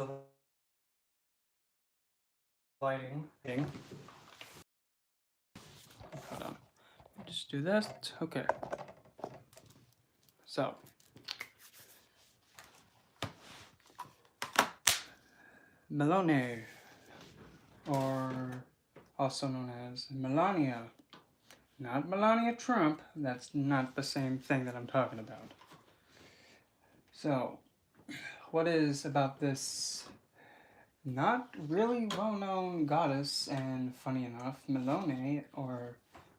the lighting. Hold on. Just do this. Okay. So, Melonë, or also known as Melania. Not Melania Trump. That's not the same thing that I'm talking about. So, what is about this not really well-known goddess? And funny enough, Melonë, or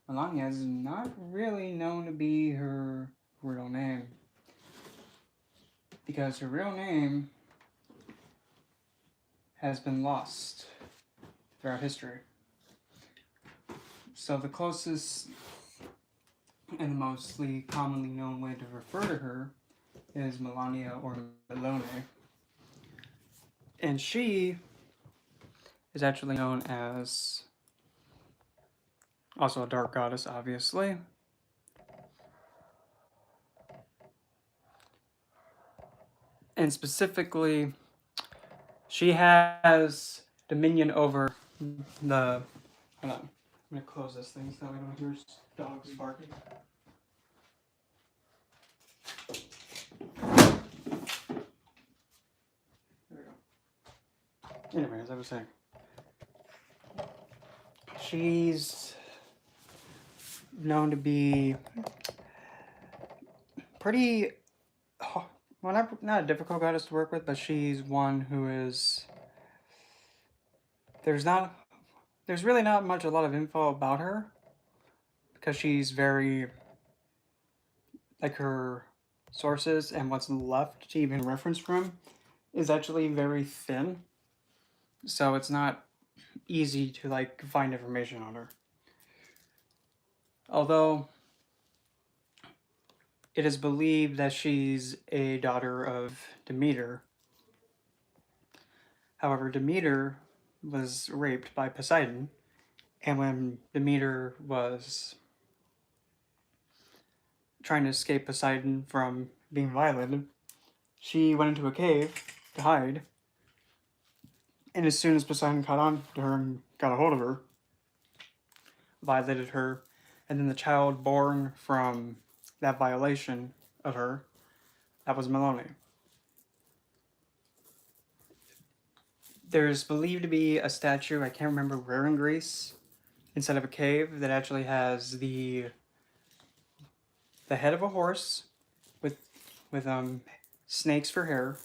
Melania, is not really known to be her real name, because her real name has been lost throughout history. So the closest and the mostly commonly known way to refer to her is Melania or Melonë. And she is actually known as also a dark goddess, obviously. And specifically, she has dominion over the... Hold on. I'm going to close this thing so I don't hear dogs barking. There we go. Anyway, as I was saying, she's known to be pretty... well, not a difficult goddess to work with, but she's one who is... There's really not a lot of info about her, because she's very... like, her sources and what's left to even reference from is actually very thin. So it's not easy to, like, find information on her. Although it is believed that she's a daughter of Demeter. However, Demeter was raped by Poseidon, and when Demeter was trying to escape Poseidon from being violated, she went into a cave to hide. And as soon as Poseidon caught on to her and got a hold of her, violated her, and then the child born from that violation of her, that was Melonë. There's believed to be a statue, I can't remember where in Greece, instead of a cave, that actually has the head of a horse with snakes for hair,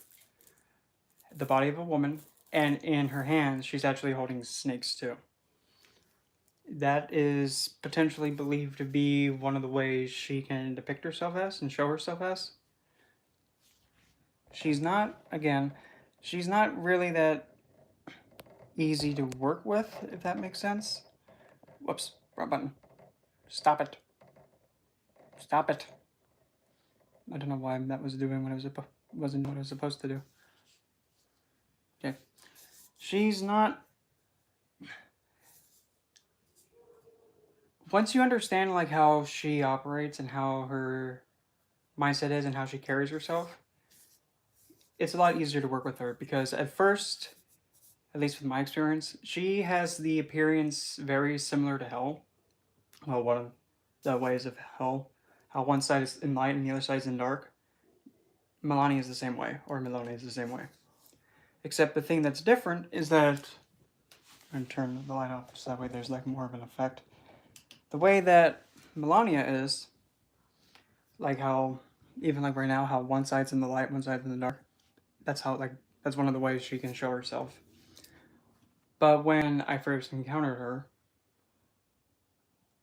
the body of a woman, and in her hands she's actually holding snakes too. That is potentially believed to be one of the ways she can depict herself as and show herself as. She's not really that easy to work with, if that makes sense. Whoops, wrong button. Stop it. Stop it. I don't know why that was doing what wasn't what I was supposed to do. Okay. She's not... Once you understand, like, how she operates and how her mindset is and how she carries herself, it's a lot easier to work with her, because at first, at least with my experience, she has the appearance very similar to hell. Well, one of the ways of hell, how one side is in light and the other side is in dark. Melania is the same way, or Melonë is the same way. Except the thing that's different is that... I'm going to turn the light off so that way there's, like, more of an effect. The way that Melania is, like how, even like right now, how one side's in the light, one side's in the dark, that's how, like, that's one of the ways she can show herself. But when I first encountered her,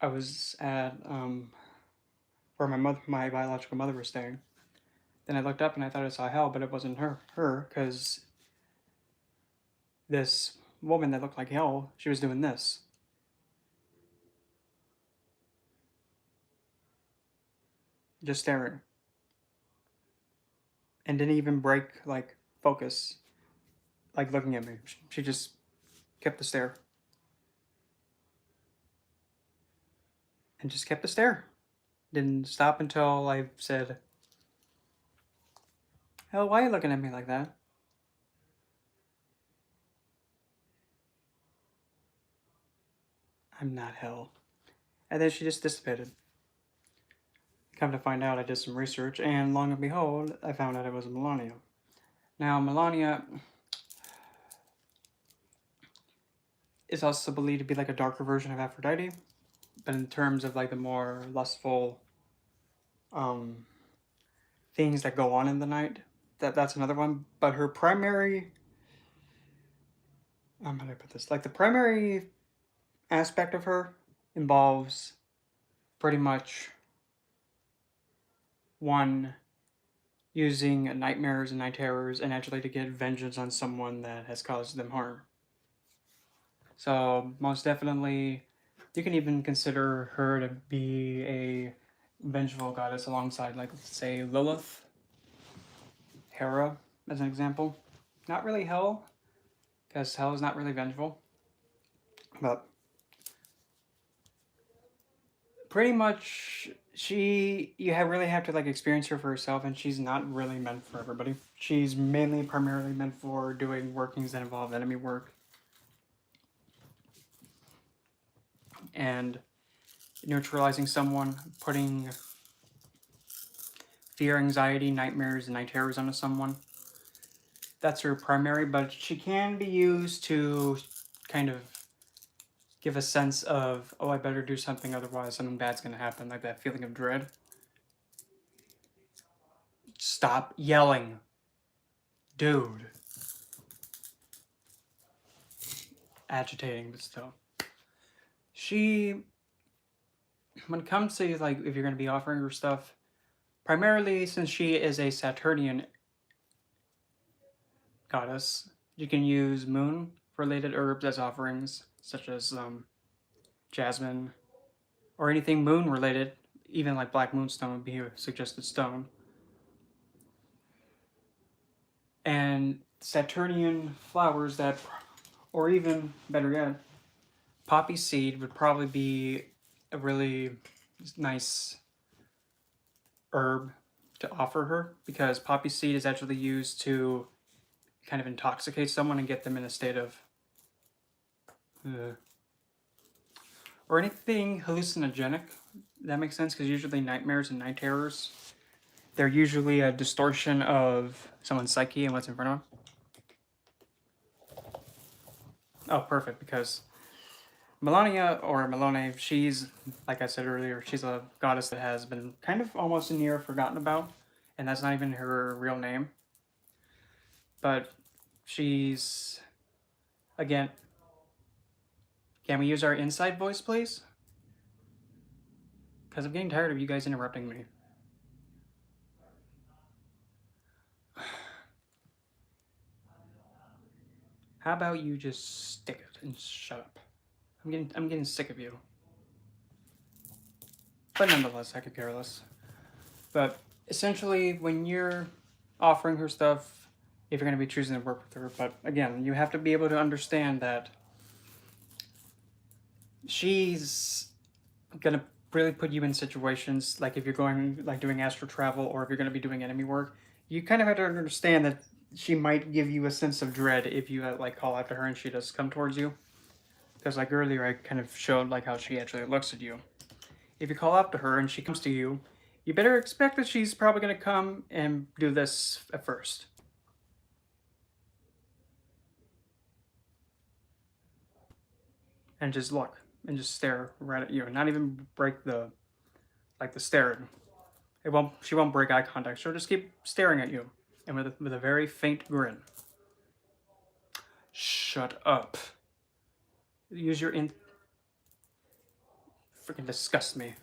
I was at where my biological mother was staying. Then I looked up and I thought I saw hell, but it wasn't her, because this woman that looked like hell, she was doing this. Just staring. And didn't even break, like, focus, like, looking at me. She just kept the stare. And just kept the stare. Didn't stop until I said, "Hell, why are you looking at me like that?" I'm not hell. And then she just dissipated. Come to find out, I did some research, and long and behold, I found out it was Melania. Now, Melania is also believed to be like a darker version of Aphrodite, but in terms of like the more lustful um, things that go on in the night, that's another one. But her primary, how do I put this? Like the primary aspect of her involves pretty much one using nightmares and night terrors and actually to get vengeance on someone that has caused them harm. So most definitely, you can even consider her to be a vengeful goddess alongside, like, let's say, Lilith, Hera, as an example. Not really Hel, because Hel is not really vengeful, but pretty much really have to like experience her for herself, and she's not really meant for everybody. She's primarily meant for doing workings that involve enemy work and neutralizing someone, putting fear, anxiety, nightmares, and night terrors onto someone. That's her primary, but she can be used to kind of give a sense of, oh, I better do something, otherwise something bad's gonna happen, like that feeling of dread. Stop yelling. Dude. Agitating, but still. When it comes to, like, if you're gonna be offering her stuff, primarily since she is a Saturnian goddess, you can use moon-related herbs as offerings, such as jasmine, or anything moon-related. Even like black moonstone would be a suggested stone. And Saturnian flowers that, or even better yet, poppy seed would probably be a really nice herb to offer her, because poppy seed is actually used to kind of intoxicate someone and get them in a state of or anything hallucinogenic. That makes sense, because usually nightmares and night terrors, they're usually a distortion of someone's psyche and what's in front of them. Oh, perfect, because Melania, or Melonë, she's, like I said earlier, she's a goddess that has been kind of almost near forgotten about, and that's not even her real name. But she's, again, can we use our inside voice, please? Because I'm getting tired of you guys interrupting me. How about you just stick it and shut up? I'm getting sick of you. But nonetheless, I could care less. But essentially, when you're offering her stuff, if you're going to be choosing to work with her, but again, you have to be able to understand that she's going to really put you in situations, like if you're going, like doing astral travel, or if you're going to be doing enemy work, you kind of have to understand that she might give you a sense of dread if you like call out to her and she does come towards you. Because like earlier, I kind of showed like how she actually looks at you. If you call out to her and she comes to you, you better expect that she's probably going to come and do this at first. And just look and just stare right at you, and not even break the stare. She won't break eye contact. She'll just keep staring at you, and with a very faint grin. Shut up. Use your freaking disgust me.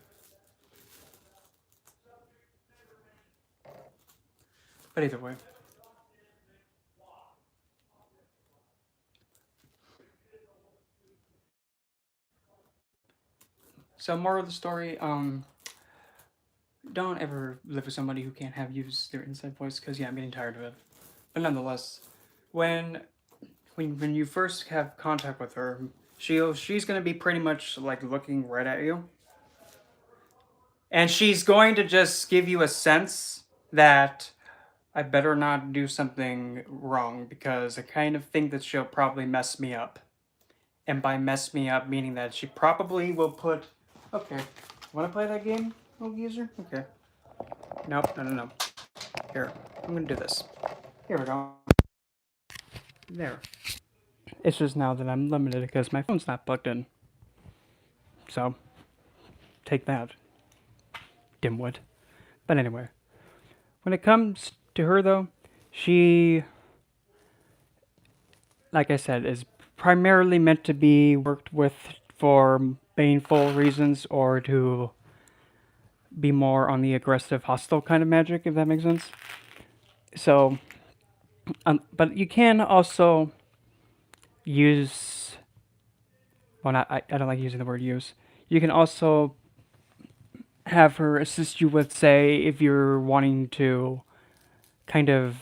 But either way. So moral of the story, don't ever live with somebody who can't have use their inside voice, because yeah, I'm getting tired of it. But nonetheless, when you first have contact with her, she's gonna be pretty much like looking right at you. And she's going to just give you a sense that I better not do something wrong, because I kind of think that she'll probably mess me up. And by mess me up, meaning that she probably will put. Okay, want to play that game, little user? Okay. Nope, no, no, no. Here, I'm gonna do this. Here we go. There. It's just now that I'm limited because my phone's not plugged in. So, take that, dimwit. But anyway, when it comes to her though, she, like I said, is primarily meant to be worked with for baneful reasons or to be more on the aggressive, hostile kind of magic, if that makes sense. So, but you can also use. Well, not, I don't like using the word use. You can also have her assist you with, say, if you're wanting to kind of.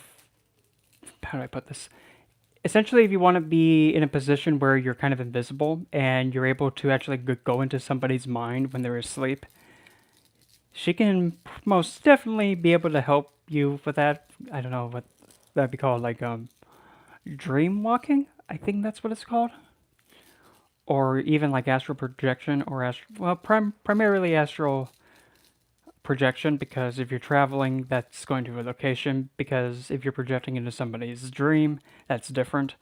How do I put this? Essentially, if you want to be in a position where you're kind of invisible and you're able to actually go into somebody's mind when they're asleep, she can most definitely be able to help you with that. I don't know what that'd be called, like dream walking. I think that's what it's called, or even like astral projection or primarily astral projection, because if you're traveling, that's going to a location. Because if you're projecting into somebody's dream, that's different.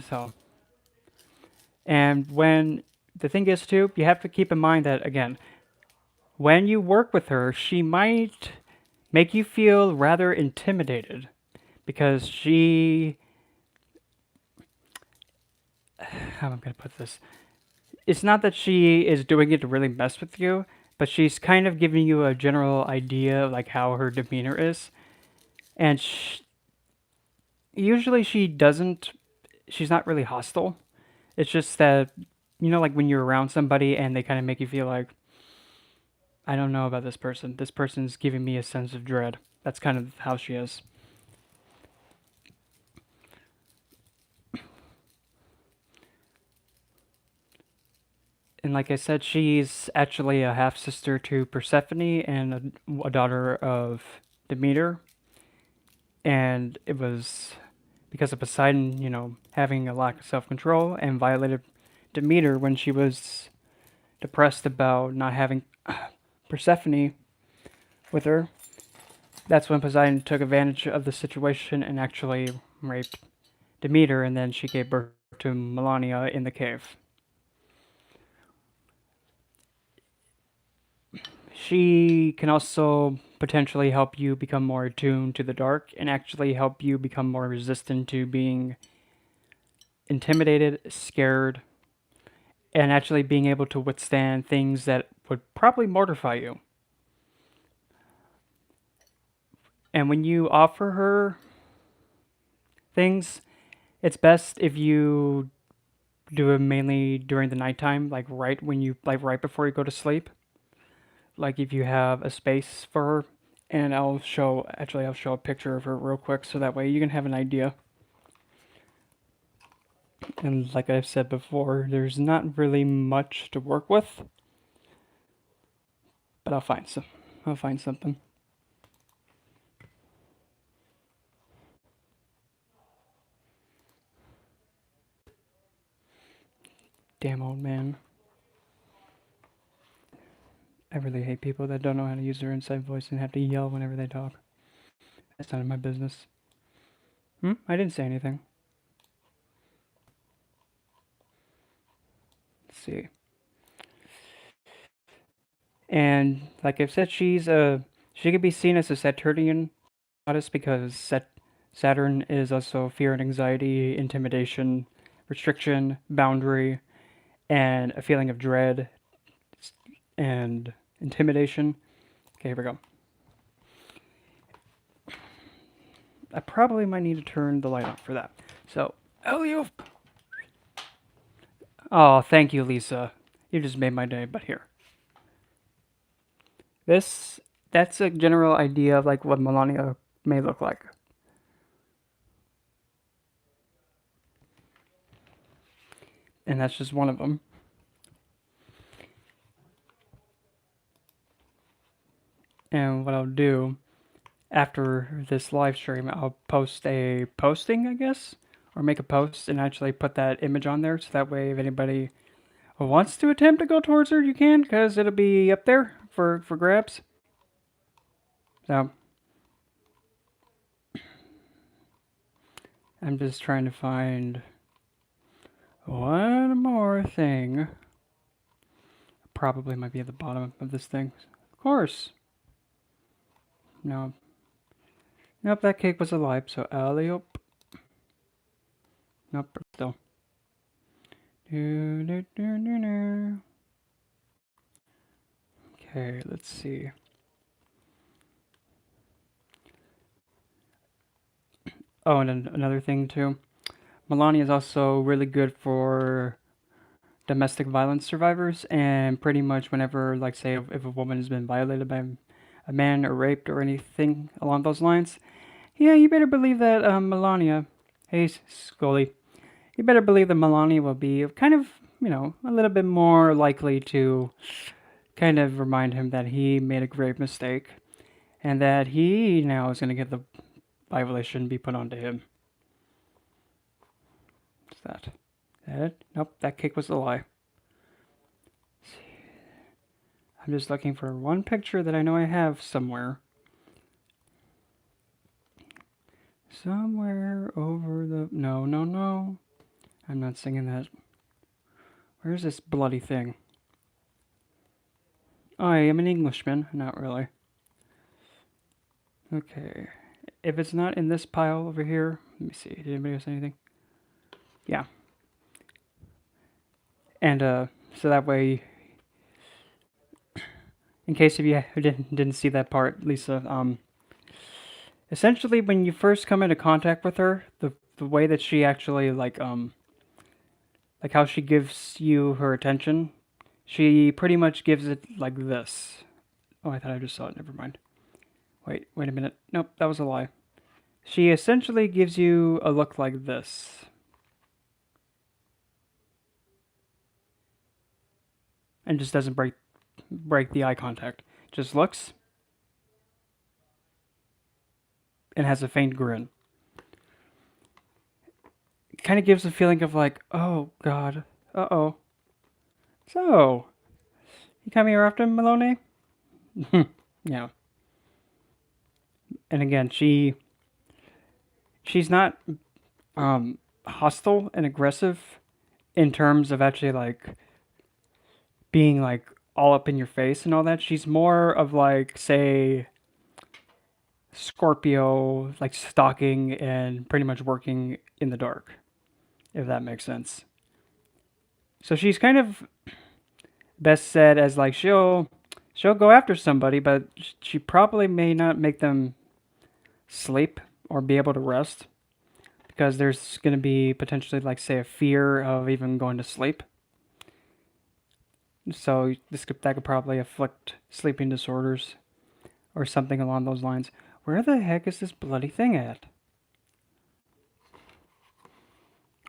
So, and when the thing is too, you have to keep in mind that again, when you work with her, she might make you feel rather intimidated because she. How am I going to put this? It's not that she is doing it to really mess with you, but she's kind of giving you a general idea of like how her demeanor is. And usually she doesn't, she's not really hostile. It's just that, like when you're around somebody and they kind of make you feel like, I don't know about this person. This person's giving me a sense of dread. That's kind of how she is. And like I said, she's actually a half sister to Persephone and a daughter of Demeter. And it was because of Poseidon, having a lack of self control and violated Demeter when she was depressed about not having Persephone with her. That's when Poseidon took advantage of the situation and actually raped Demeter, and then she gave birth to Melonë in the cave. She can also potentially help you become more attuned to the dark and actually help you become more resistant to being intimidated, scared, and actually being able to withstand things that would probably mortify you. And when you offer her things, it's best if you do it mainly during the nighttime, like right before you go to sleep. Like if you have a space for her, and I'll show a picture of her real quick so that way you can have an idea. And like I've said before, there's not really much to work with, but I'll find something. Damn old man. I really hate people that don't know how to use their inside voice and have to yell whenever they talk. That's none of my business. I didn't say anything. Let's see. And like I've said, she could be seen as a Saturnian goddess because Saturn is also fear and anxiety, intimidation, restriction, boundary, and a feeling of dread and intimidation. Okay, here we go. I probably might need to turn the light on for that. So, Elio. Oh, thank you, Lisa. You just made my day. But here, this that's a general idea of like what Melania may look like. And that's just one of them. And what I'll do after this live stream, I'll post a posting, I guess, or make a post and actually put that image on there, so that way if anybody wants to attempt to go towards her, you can, because it'll be up there for grabs. So I'm just trying to find one more thing. Probably might be at the bottom of this thing. Of course. No. Nope, that cake was alive, so alley-oop. Nope, still. Okay, let's see. Oh, and another thing too. Melonë is also really good for domestic violence survivors, and pretty much whenever, like, say, if a woman has been violated by a man or raped or anything along those lines, yeah, you better believe that Melania, hey Scully, you better believe that Melonë will be kind of, a little bit more likely to kind of remind him that he made a grave mistake and that he now is going to get the violation be put onto him. What's that? That? Nope, that cake was a lie. I'm just looking for one picture that I know I have somewhere. Somewhere over the... No, no, no. I'm not singing that. Where's this bloody thing? I am an Englishman. Not really. Okay. If it's not in this pile over here... Let me see. Did anybody else say anything? Yeah. And, so that way... In case if you didn't see that part, Lisa, essentially when you first come into contact with her, the way that she actually, like how she gives you her attention, she pretty much gives it like this. Oh, I thought I just saw it. Never mind. Wait a minute. Nope, that was a lie. She essentially gives you a look like this. And just doesn't break the eye contact. Just looks and has a faint grin. It kind of gives a feeling of like, oh god, uh-oh. So, you come here often, Melonë? Yeah. And again, she's not hostile and aggressive in terms of actually like being like all up in your face and all that. She's more of like, say, Scorpio, like stalking and pretty much working in the dark, if that makes sense. So she's kind of best said as like she'll go after somebody, but she probably may not make them sleep or be able to rest, because there's going to be potentially, like, say, a fear of even going to sleep. So that could probably afflict sleeping disorders or something along those lines. Where the heck is this bloody thing at?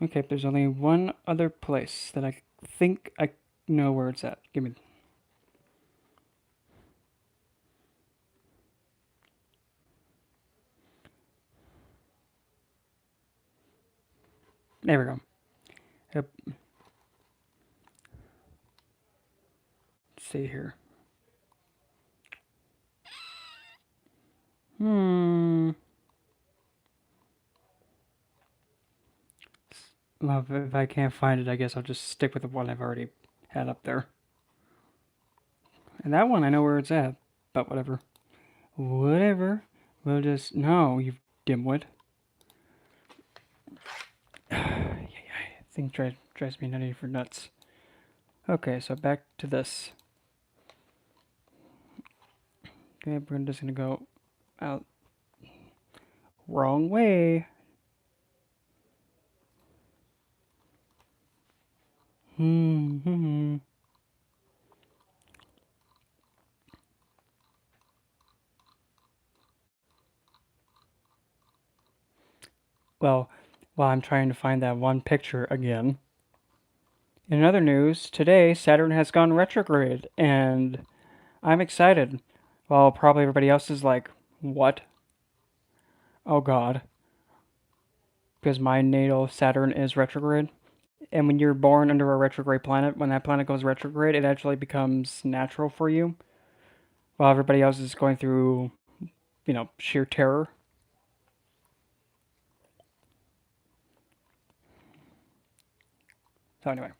Okay, there's only one other place that I think I know where it's at. Give me... There we go. Yep. Let's see here. Well, if I can't find it, I guess I'll just stick with the one I've already had up there. And that one, I know where it's at, but whatever. Whatever. We'll just... No, you dimwit. Thing drives me nutty for nuts. Okay, so back to this. Okay, we're just gonna go out. Wrong way. Well, while I'm trying to find that one picture again. In other news, today Saturn has gone retrograde, and I'm excited. While probably everybody else is like, what? Oh god. because my natal Saturn is retrograde. And when you're born under a retrograde planet, when that planet goes retrograde, it actually becomes natural for you, while everybody else is going through, sheer terror. So anyway,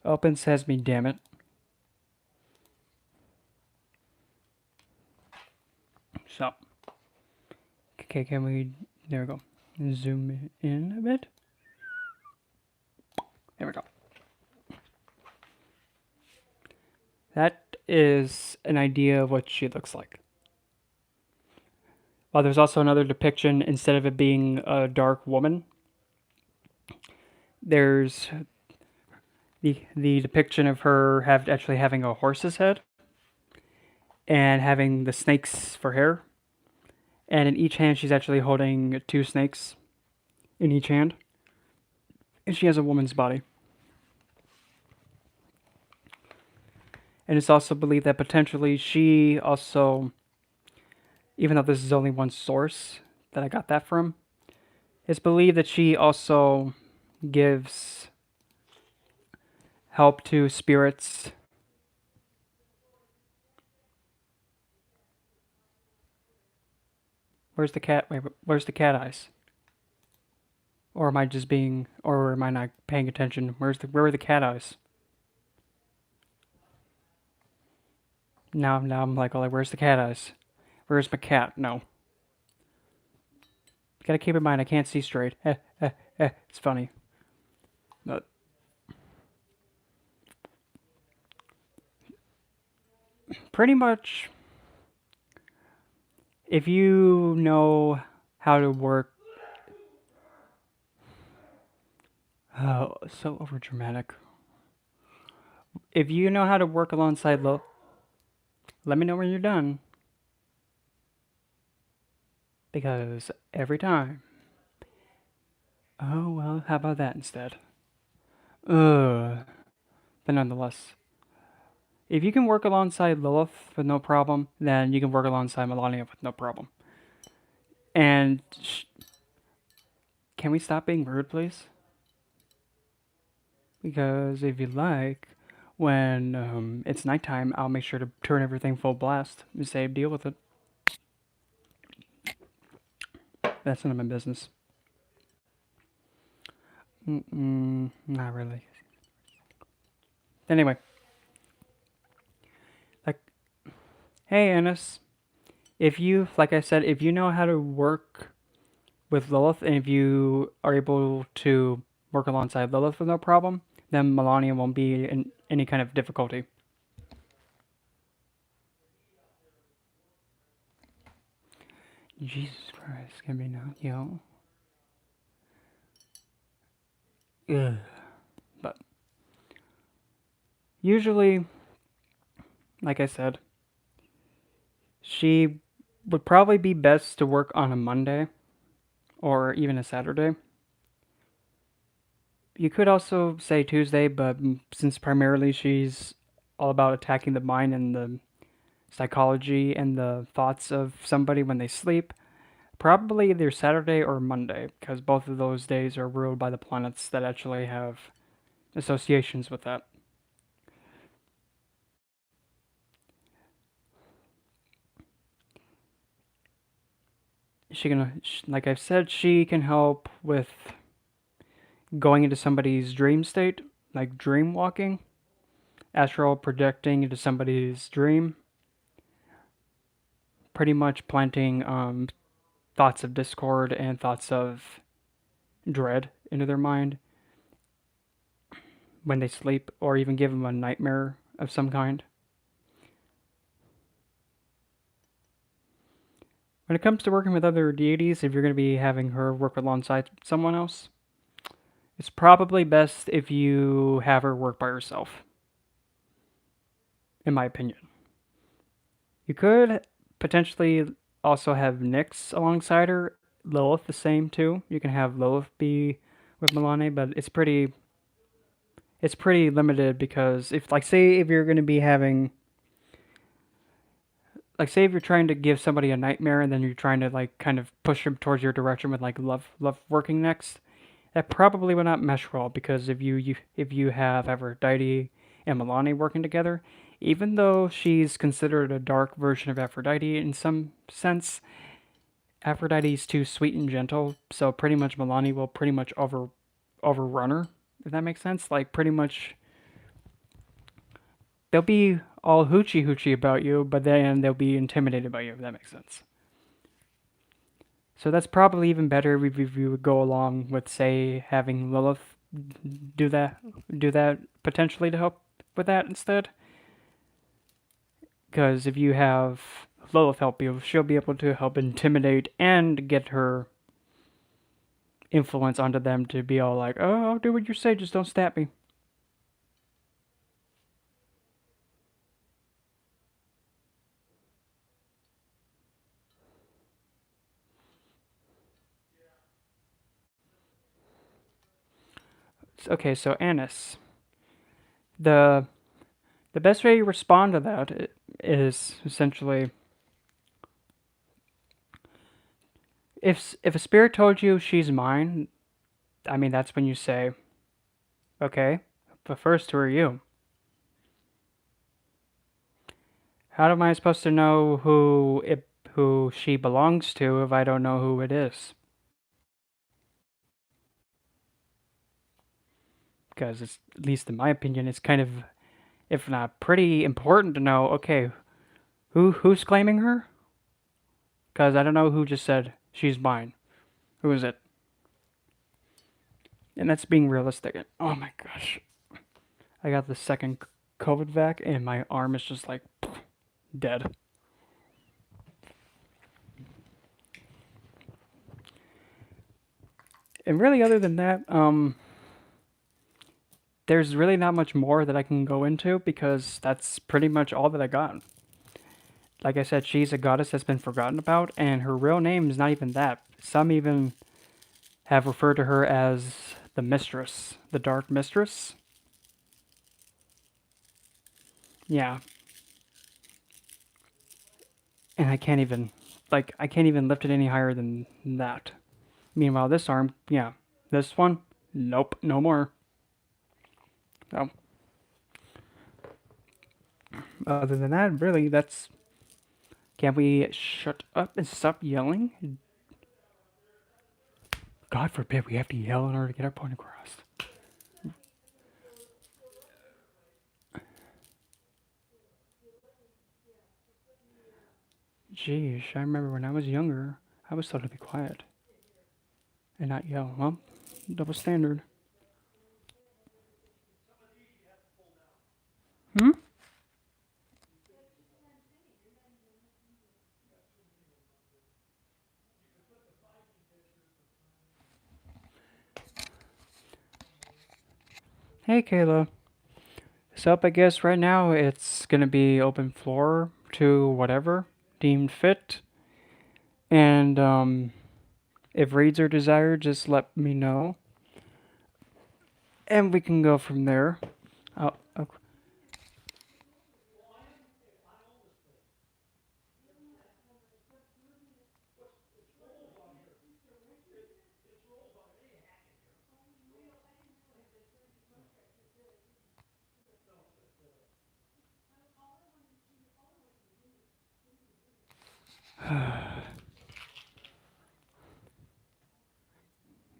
open sesame, damn it. So, okay, can we? There we go. Zoom in a bit. There we go. That is an idea of what she looks like. While there's also another depiction, instead of it being a dark woman, there's the depiction of her actually having a horse's head and having the snakes for hair. And in each hand, she's actually holding two snakes in each hand. And she has a woman's body. And it's also believed that potentially she also, even though this is only one source that I got that from, it's believed that she also gives help to spirits. Where's the cat? Wait, where's the cat eyes? Or am I just being, or am I not paying attention? Where are the cat eyes? Now I'm like, oh, where's the cat eyes? Where's my cat? No. Gotta keep in mind, I can't see straight. It's funny. But pretty much, if you know how to work. Oh, so overdramatic. If you know how to work alongside let me know when you're done. Because every time. Oh, well, how about that instead? Ugh. But nonetheless, if you can work alongside Lilith with no problem, then you can work alongside Melania with no problem. And can we stop being rude, please? Because if you like, when it's nighttime, I'll make sure to turn everything full blast and say, deal with it. That's none of my business. Not really. Anyway. Like, hey, Ennis. If you, like I said, if you know how to work with Lilith, and if you are able to work alongside Lilith with no problem, then Melania won't be in any kind of difficulty. Jesus Christ, can be not, yo. Ugh. But usually, like I said, she would probably be best to work on a Monday or even a Saturday. You could also say Tuesday, but since primarily she's all about attacking the mind and the psychology and the thoughts of somebody when they sleep, probably either Saturday or Monday, because both of those days are ruled by the planets that actually have associations with that. Like I've said, she can help with going into somebody's dream state, like dream walking, astral projecting into somebody's dream, pretty much planting thoughts of discord and thoughts of dread into their mind when they sleep, or even give them a nightmare of some kind. When it comes to working with other deities, if you're going to be having her work alongside someone else, it's probably best if you have her work by herself, in my opinion. You could potentially also have Nyx alongside her, Lilith the same too. You can have Lilith be with Melonë, but it's pretty limited because if, like, say if you're going to be having like say if you're trying to give somebody a nightmare and then you're trying to like kind of push them towards your direction with like love working next, that probably would not mesh well because if you have Aphrodite and Melonë working together, even though she's considered a dark version of Aphrodite in some sense, Aphrodite's too sweet and gentle, so pretty much Melonë will pretty much overrun her, if that makes sense. Like pretty much they'll be all hoochie hoochie about you, but then they'll be intimidated by you, if that makes sense. So that's probably even better if you would go along with, say, having Lilith do that, do that potentially to help with that instead. Because if you have Lilith help you, she'll be able to help intimidate and get her influence onto them to be all like, "Oh, I'll do what you say, just don't stab me." Okay, so Annis, the the best way you respond to that is essentially if a spirit told you she's mine, I mean that's when you say, okay, but first who are you? How am I supposed to know who she belongs to if I don't know who it is? Because it's, at least in my opinion, it's kind of, if not pretty important to know, okay, who's claiming her? Because I don't know who just said she's mine. Who is it? And that's being realistic. Oh my gosh, I got the second COVID vac, and my arm is just like dead. And really, other than that, there's really not much more that I can go into because that's pretty much all that I got. Like I said, she's a goddess that's been forgotten about, and her real name is not even that. Some even have referred to her as the Mistress, the Dark Mistress. Yeah, and I can't even lift it any higher than that. Meanwhile, this arm, yeah, this one, nope, no more. So, other than that, really, that's. Can we shut up and stop yelling? God forbid we have to yell in order to get our point across. Geez, I remember when I was younger, I was told to be quiet and not yell. Well, double standard. Hmm? Hey, Kayla. So, I guess right now it's gonna be open floor to whatever deemed fit. And, if raids are desired, just let me know. And we can go from there. Oh, oh.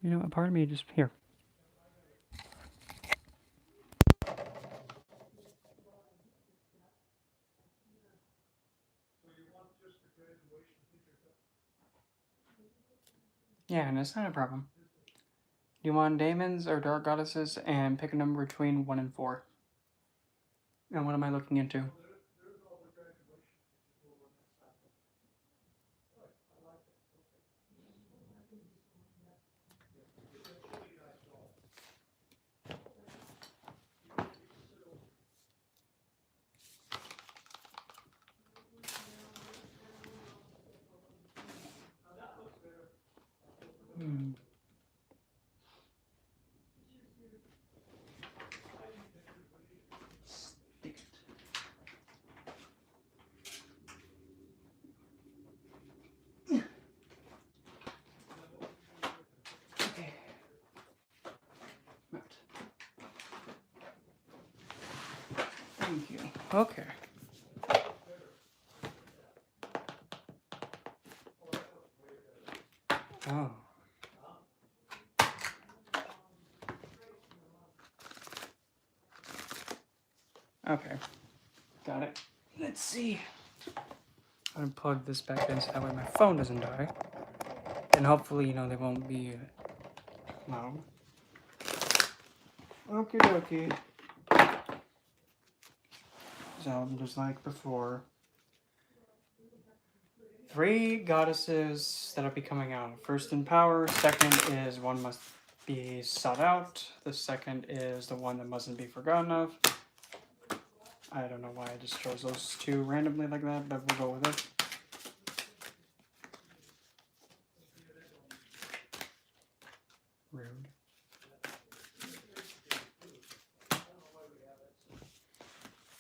You know, a part of me just. Here. Yeah, and it's not a problem. Do you want daemons or dark goddesses? And pick a number between 1 and 4. And what am I looking into? Hmm. Thank you. Okay. Oh. Okay. Got it. Let's see. I'm gonna plug this back in so that way my phone doesn't die. And hopefully, they won't be loud. Okie dokie. So, just like before, 3 goddesses that'll be coming out. First in power, second is one must be sought out. The second is the one that mustn't be forgotten of. I don't know why I just chose those 2 randomly like that, but we'll go with it. Rude.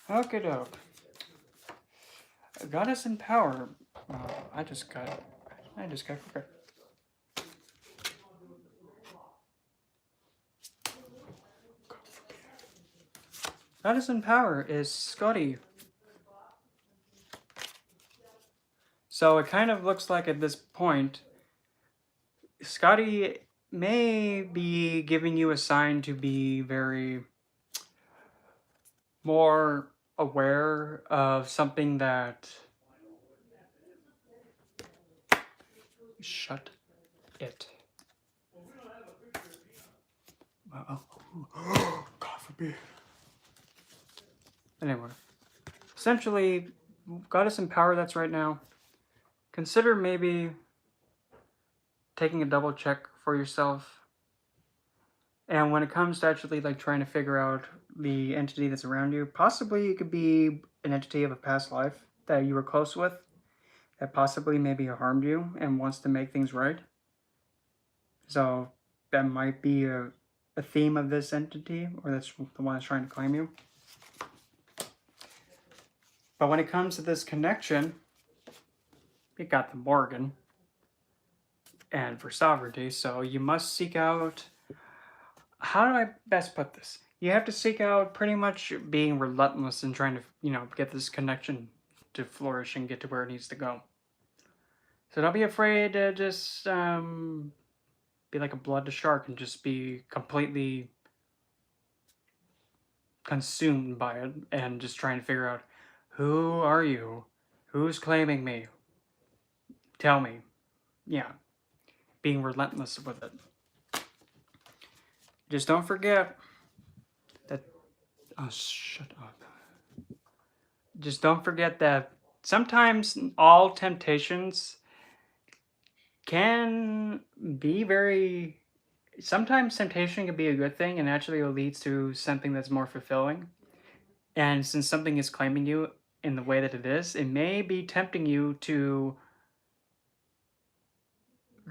Okay, doke. Goddess in power. I just got crooked. Goddess in power is Scotty. So it kind of looks like at this point, Scotty may be giving you a sign to be very more aware of something that... Shut it. God forbid. Anyway, essentially, Goddess in power that's right now, consider maybe taking a double check for yourself. And when it comes to actually like trying to figure out the entity that's around you, possibly it could be an entity of a past life that you were close with, that possibly maybe harmed you and wants to make things right. So that might be a theme of this entity, or that's the one that's trying to claim you. But when it comes to this connection, you got the Morgan and for sovereignty, so you must seek out... How do I best put this? You have to seek out pretty much being relentless in trying to, get this connection to flourish and get to where it needs to go. So don't be afraid to just be like a blood shark and just be completely consumed by it and just trying to figure out, who are you? Who's claiming me? Tell me. Yeah. Being relentless with it. Just don't forget that... Oh, shut up. Just don't forget that sometimes all temptations can be very... Sometimes temptation can be a good thing and actually it leads to something that's more fulfilling. And since something is claiming you in the way that it is, it may be tempting you to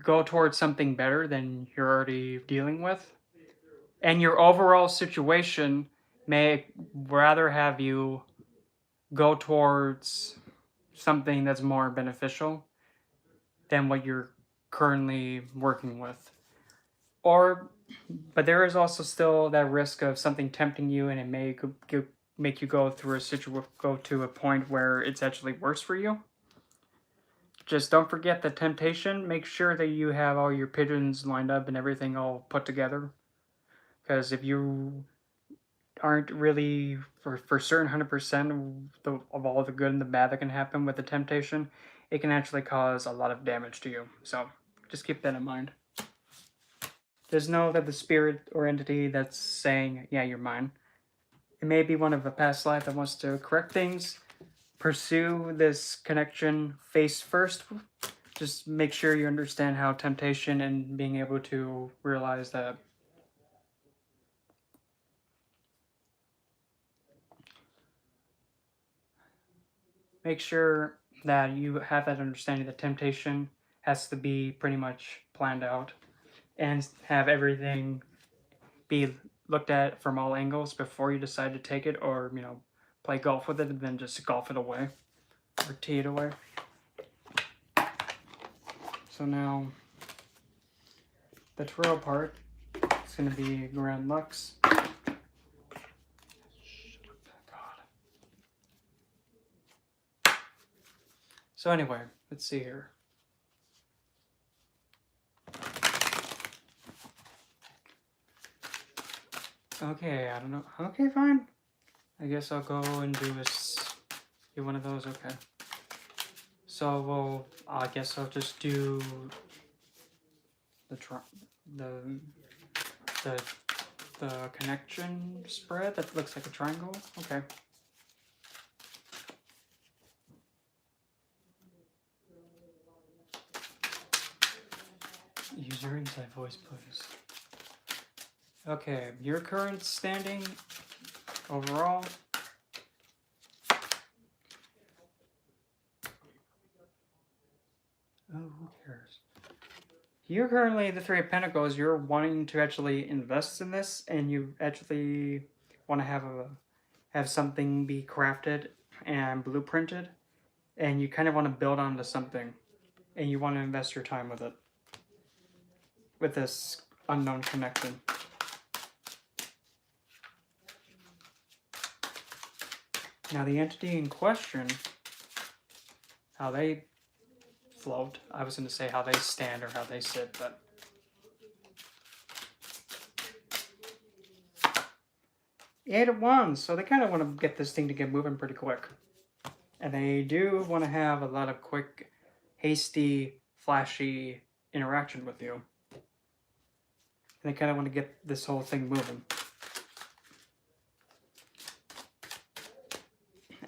go towards something better than you're already dealing with. And your overall situation may rather have you go towards something that's more beneficial than what you're currently working with. But there is also still that risk of something tempting you, and it may make you go to a point where it's actually worse for you. Just don't forget the temptation. Make sure that you have all your pigeons lined up and everything all put together. Because if you aren't really for certain 100% of all the good and the bad that can happen with the temptation, it can actually cause a lot of damage to you. So just keep that in mind. Just know that the spirit or entity that's saying, yeah, you're mine, it may be one of a past life that wants to correct things. Pursue this connection face first. Just make sure you understand how temptation and being able to realize that make sure that you have that understanding that temptation has to be pretty much planned out and have everything be looked at from all angles before you decide to take it, or play golf with it and then just golf it away or tee it away. So now the tarot part is going to be Grand Lux. God. So anyway, let's see here. Okay, I don't know. Okay, fine. I guess I'll go and do one of those. Okay. So I guess I'll just do the the the the connection spread that looks like a triangle. Okay. Use your inside voice, please. Okay, your current standing overall. Oh, who cares? You're currently the Three of Pentacles. You're wanting to actually invest in this, and you actually want to have something be crafted and blueprinted, and you kind of want to build onto something, and you want to invest your time with it, with this unknown connection. Now, the entity in question, how they float, I was going to say how they stand or how they sit, but Eight of Wands, so they kind of want to get this thing to get moving pretty quick. And they do want to have a lot of quick, hasty, flashy interaction with you. And they kind of want to get this whole thing moving.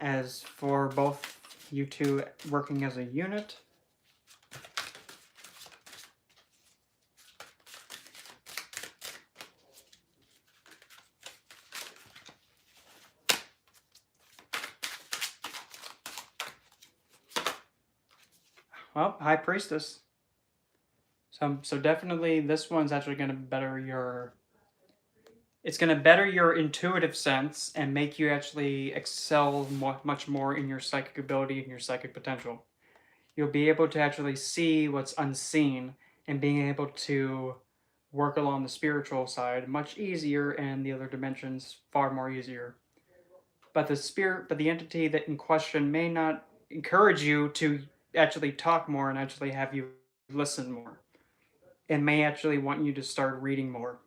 As for both you two working as a unit, well, High Priestess. So definitely this one's actually going to better your... It's going to better your intuitive sense and make you actually excel much more in your psychic ability and your psychic potential. You'll be able to actually see what's unseen and being able to work along the spiritual side much easier, and the other dimensions far more easier. But the entity that in question may not encourage you to actually talk more and actually have you listen more, and may actually want you to start reading more.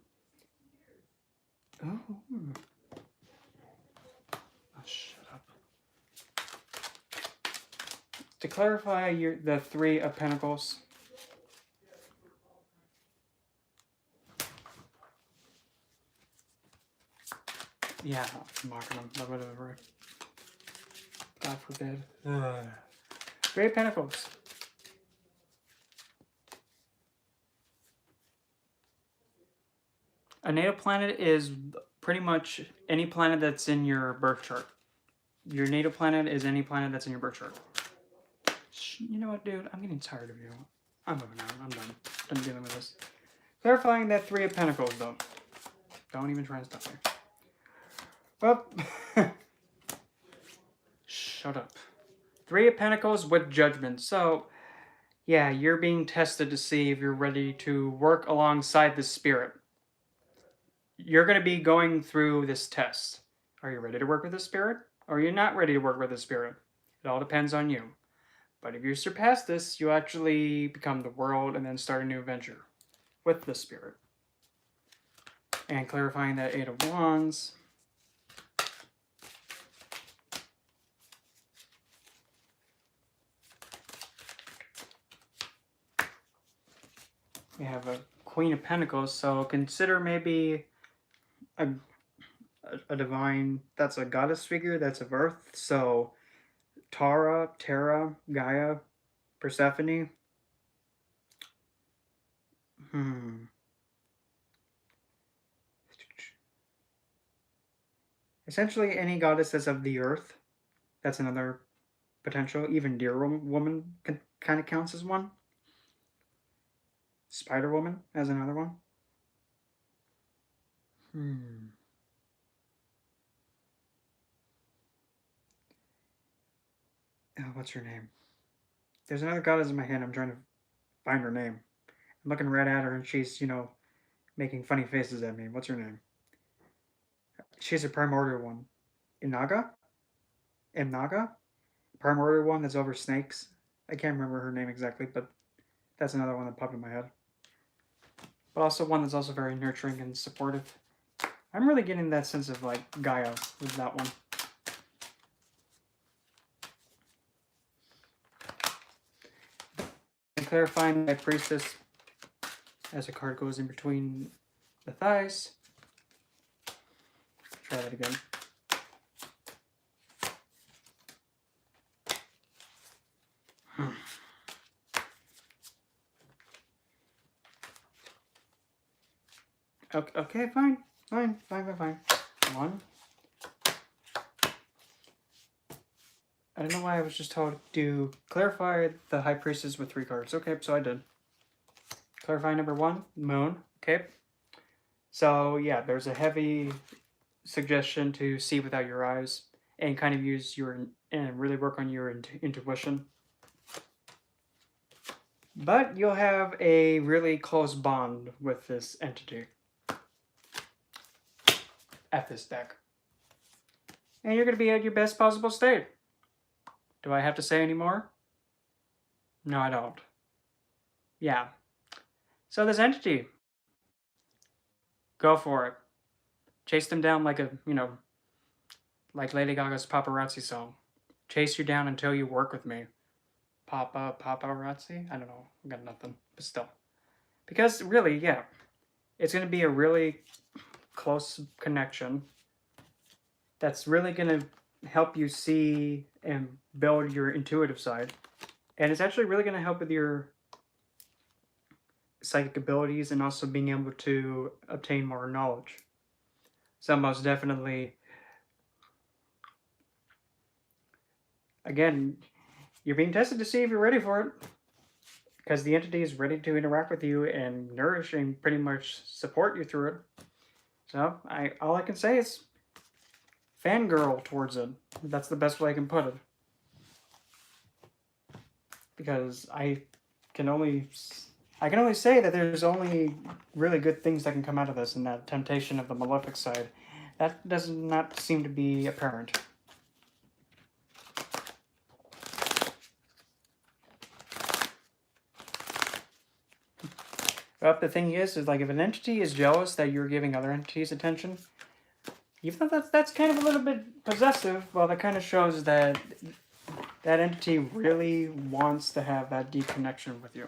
Oh, shut up. To clarify the Three of Pentacles. Yeah, I'm mocking them. Whatever. God forbid. Three of Pentacles. A natal planet is pretty much any planet that's in your birth chart. Your natal planet is any planet that's in your birth chart. You know what, dude? I'm getting tired of you. I'm moving on. I'm done. Done dealing with this. Clarifying that Three of Pentacles, though. Don't even try and stop me. Well, shut up. Three of Pentacles with Judgment. So, yeah, you're being tested to see if you're ready to work alongside the spirit. You're going to be going through this test. Are you ready to work with the spirit? Or are you not ready to work with the spirit? It all depends on you. But if you surpass this, you actually become the world and then start a new adventure with the spirit. And clarifying that Eight of Wands. We have a Queen of Pentacles, so consider maybe a divine, that's a goddess figure, that's of Earth. So Tara, Terra, Gaia, Persephone. Essentially any goddess that's of the Earth. That's another potential. Even Deer Woman kind of counts as one. Spider Woman as another one. Oh, what's her name? There's another goddess in my head. I'm trying to find her name. I'm looking right at her and she's, making funny faces at me. What's her name? She's a primordial one. Inaga? Imnaga? Primordial one that's over snakes. I can't remember her name exactly, but that's another one that popped in my head. But also one that's also very nurturing and supportive. I'm really getting that sense of like Gaia with that one. And clarifying my priestess as a card goes in between the thighs. Try that again. Okay, fine. One. I don't know why I was just told to clarify the High Priestess with 3 cards. Okay, so I did. Clarify number 1, Moon. Okay. So, yeah, there's a heavy suggestion to see without your eyes and kind of use your, and really work on your intuition. But you'll have a really close bond with this entity at this deck. And you're going to be at your best possible state. Do I have to say any more? No, I don't. Yeah. So this entity, go for it. Chase them down like like Lady Gaga's paparazzi song. Chase you down until you work with me. Paparazzi? I don't know. I got nothing. But still. Because really, yeah. It's going to be a really close connection that's really going to help you see and build your intuitive side. And it's actually really going to help with your psychic abilities and also being able to obtain more knowledge. So most definitely, again, you're being tested to see if you're ready for it. Because the entity is ready to interact with you and nourish and pretty much support you through it. So all I can say is fangirl towards it. That's the best way I can put it. Because I can only say that there's only really good things that can come out of this, and that temptation of the malefic side, that does not seem to be apparent. But the thing is like if an entity is jealous that you're giving other entities attention, even though that's kind of a little bit possessive, well, that kind of shows that that entity really wants to have that deep connection with you.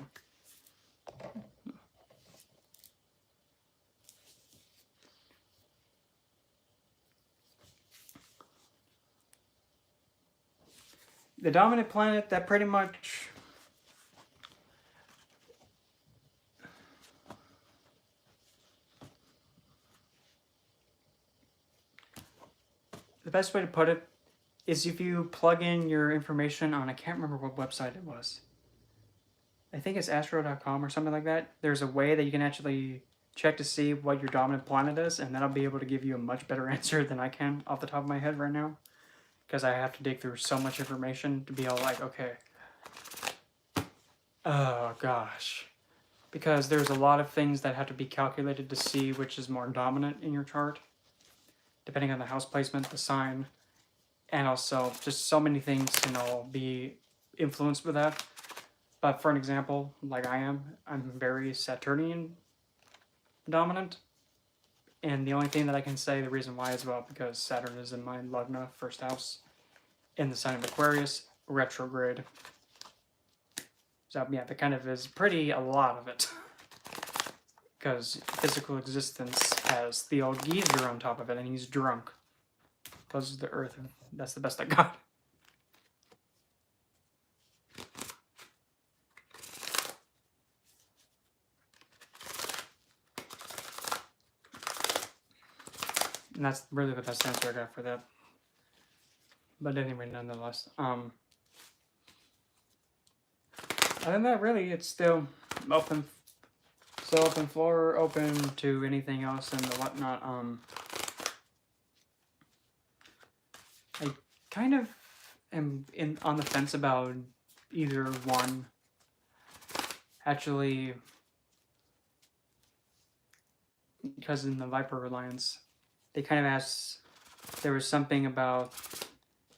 The dominant planet that pretty much the best way to put it is if you plug in your information on, I can't remember what website it was. I think it's astro.com or something like that. There's a way that you can actually check to see what your dominant planet is, and that'll be able to give you a much better answer than I can off the top of my head right now. Because I have to dig through so much information to be all like, okay. Oh, gosh. Because there's a lot of things that have to be calculated to see which is more dominant in your chart. Depending on the house placement, the sign, and also just so many things can all be influenced with that. But for an example, like I'm very Saturnian dominant. And the only thing that I can say, the reason why is, well, because Saturn is in my Lugna, first house, in the sign of Aquarius, retrograde. So yeah, that kind of is a lot of it. Because physical existence has the old geezer on top of it, and he's drunk. Closes the earth, and that's the best I got. And that's really the best answer I got for that. But anyway, nonetheless. Other than that, really, it's still open. Still open floor, open to anything else and the whatnot. I kind of am on the fence about either one. Actually, because in the Viper Alliance, they kind of asked, there was something about,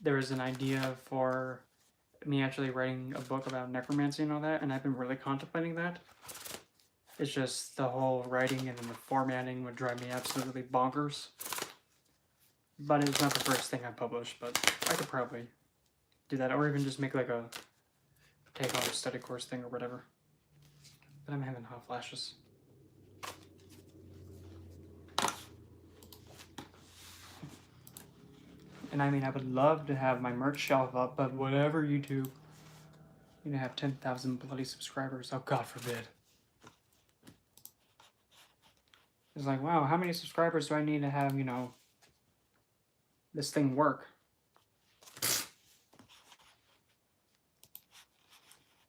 there was an idea for me actually writing a book about necromancy and all that, and I've been really contemplating that. It's just the whole writing and then the formatting would drive me absolutely bonkers. But it's not the first thing I published, but I could probably do that, or even just make like a take-home study course thing or whatever. But I'm having hot flashes. And I mean, I would love to have my merch shelf up, but whatever, YouTube. You know, have 10,000 bloody subscribers. Oh, God forbid. It's like, wow, how many subscribers do I need to have, you know, this thing work?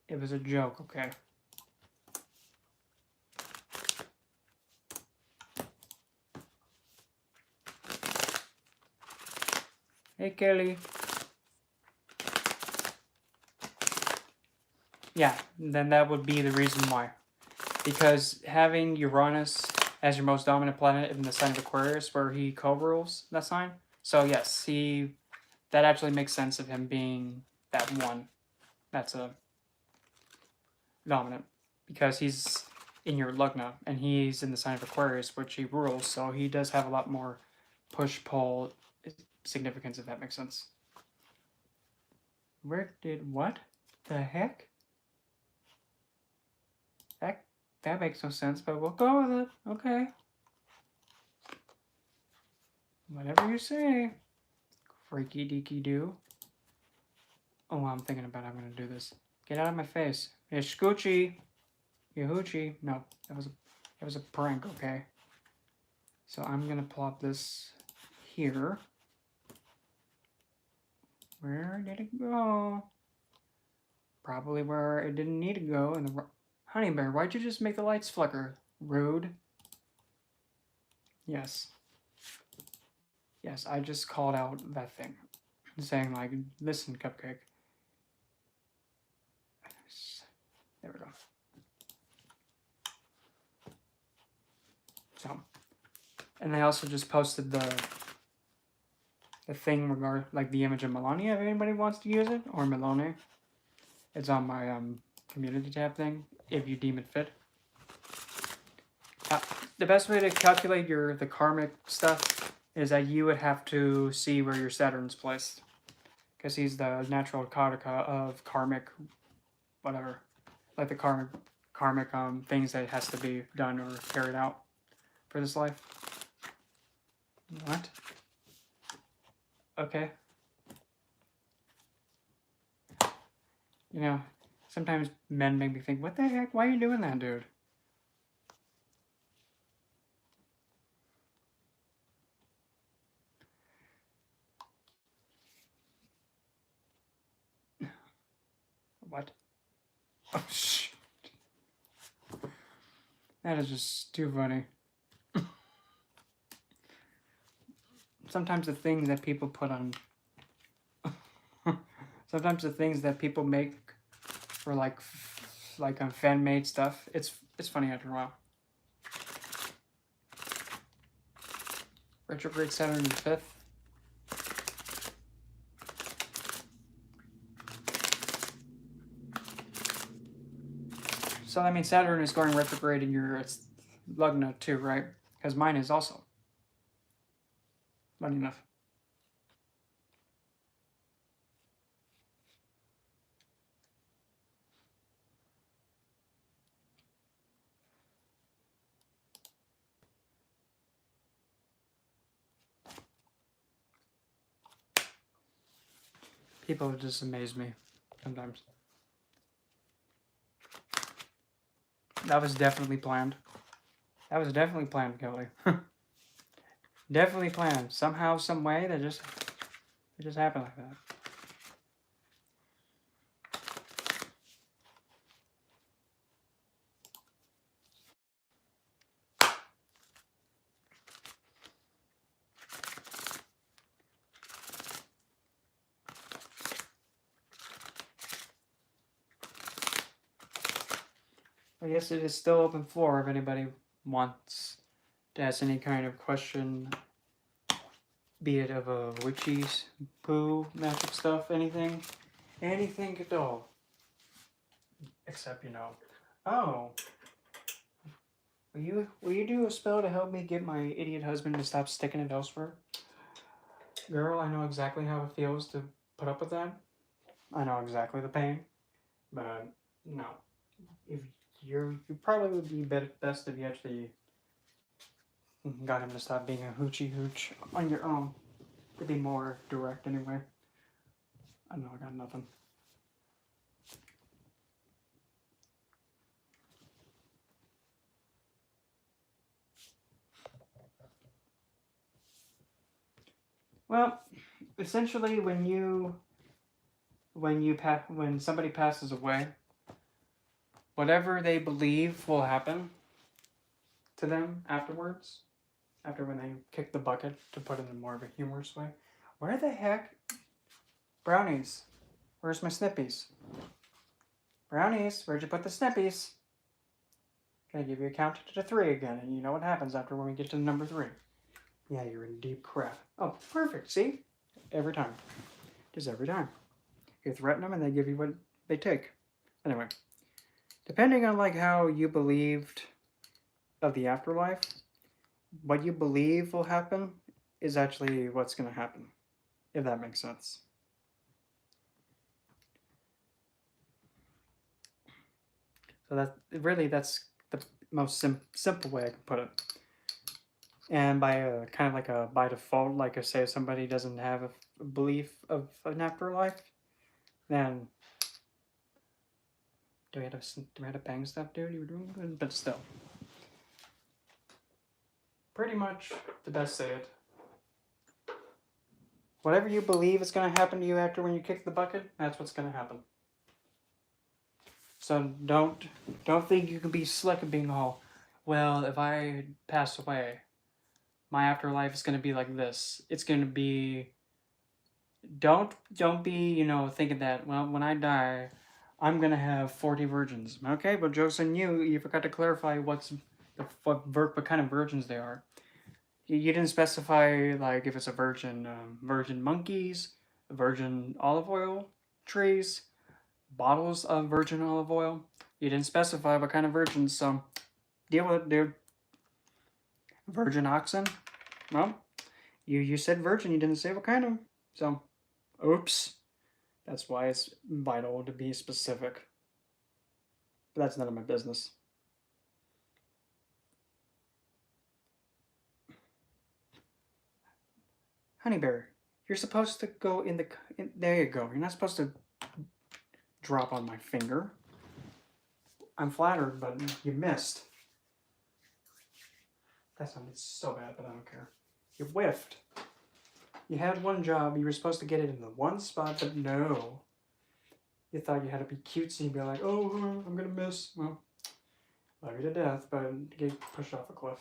It was a joke, okay? Hey, Kelly. Yeah, then that would be the reason why. Because having Uranus as your most dominant planet in the sign of Aquarius, where he co-rules that sign. So yes, that actually makes sense of him being that one. That's a dominant. Because he's in your Lugna, and he's in the sign of Aquarius, which he rules, so he does have a lot more push-pull significance, if that makes sense. What the heck? That makes no sense, but we'll go with it. Okay. Whatever you say. Freaky deaky do. Oh, I'm thinking about it. I'm gonna do this. Get out of my face. Hey, Scoochie. Yahoochie. No, that was a prank, okay? So I'm gonna plop this here. Where did it go? Probably where it didn't need to go. In the Honey Bear, why'd you just make the lights flicker? Rude. Yes. Yes, I just called out that thing. Saying like, listen, Cupcake. There we go. So, and I also just posted the thing regarding like the image of Melonë, if anybody wants to use it, or Melonë. It's on my community tab thing, if you deem it fit. The best way to calculate the karmic stuff is that you would have to see where your Saturn's placed, because he's the natural karaka of karmic, whatever, like the karmic things that has to be done or carried out for this life. What? Okay. You know, sometimes men make me think, what the heck? Why are you doing that, dude? What? Oh, shit. That is just too funny. Sometimes the things that people put on... Sometimes the things that people make for like fan-made stuff, it's funny after a while. Retrograde Saturn in the 5th. So that means Saturn is going retrograde in your Lugna too, right? Because mine is also. Funny enough. People just amaze me sometimes. That was definitely planned. That was definitely planned, Kelly. Definitely planned. Somehow, some way, it just happened like that. I guess it is still open floor if anybody wants to ask any kind of question, be it of a witchy's poo, magic stuff, anything. Anything at all. Except, you know, oh, will you do a spell to help me get my idiot husband to stop sticking it elsewhere? Girl, I know exactly how it feels to put up with that. I know exactly the pain, but no. If you probably would be best if you actually got him to stop being a hoochie hooch on your own. To be more direct, anyway. I know I got nothing. Well, essentially, when somebody passes away, whatever they believe will happen to them afterwards, after when they kick the bucket, to put it in more of a humorous way. Where the heck, brownies? Where's my snippies? Brownies, where'd you put the snippies? Can I give you a count to 3 again, and you know what happens after when we get to number 3. Yeah, you're in deep crap. Oh, perfect. See, every time, just every time. You threaten them, and they give you what they take. Anyway, depending on like how you believed of the afterlife, what you believe will happen is actually what's going to happen, if that makes sense. So that's the most simple way I can put it. And by kind of like a by default, like I say, if somebody doesn't have a belief of an afterlife, then do we have to bang stuff, dude? You were doing good, but still, pretty much the best say it. Whatever you believe is going to happen to you after when you kick the bucket, that's what's going to happen. So don't think you can be slick and being all, well, if I pass away, my afterlife is going to be like this. It's going to be. Don't be, you know, thinking that, well, when I die, I'm going to have 40 virgins. Okay, but joke's on you. You forgot to clarify what kind of virgins they are. You didn't specify, like, if it's a virgin monkeys, virgin olive oil trees, bottles of virgin olive oil. You didn't specify what kind of virgins, so deal with it, dude. Virgin oxen? Well, you said virgin, you didn't say what kind of. So, oops. That's why it's vital to be specific. But that's none of my business. Honeybear, you're supposed to go in the. There you go. You're not supposed to drop on my finger. I'm flattered, but you missed. That sounded so bad, but I don't care. You whiffed. You had one job. You were supposed to get it in the one spot, but no. You thought you had to be cutesy and be like, oh, I'm going to miss. Well, love you to death, but get pushed off a cliff.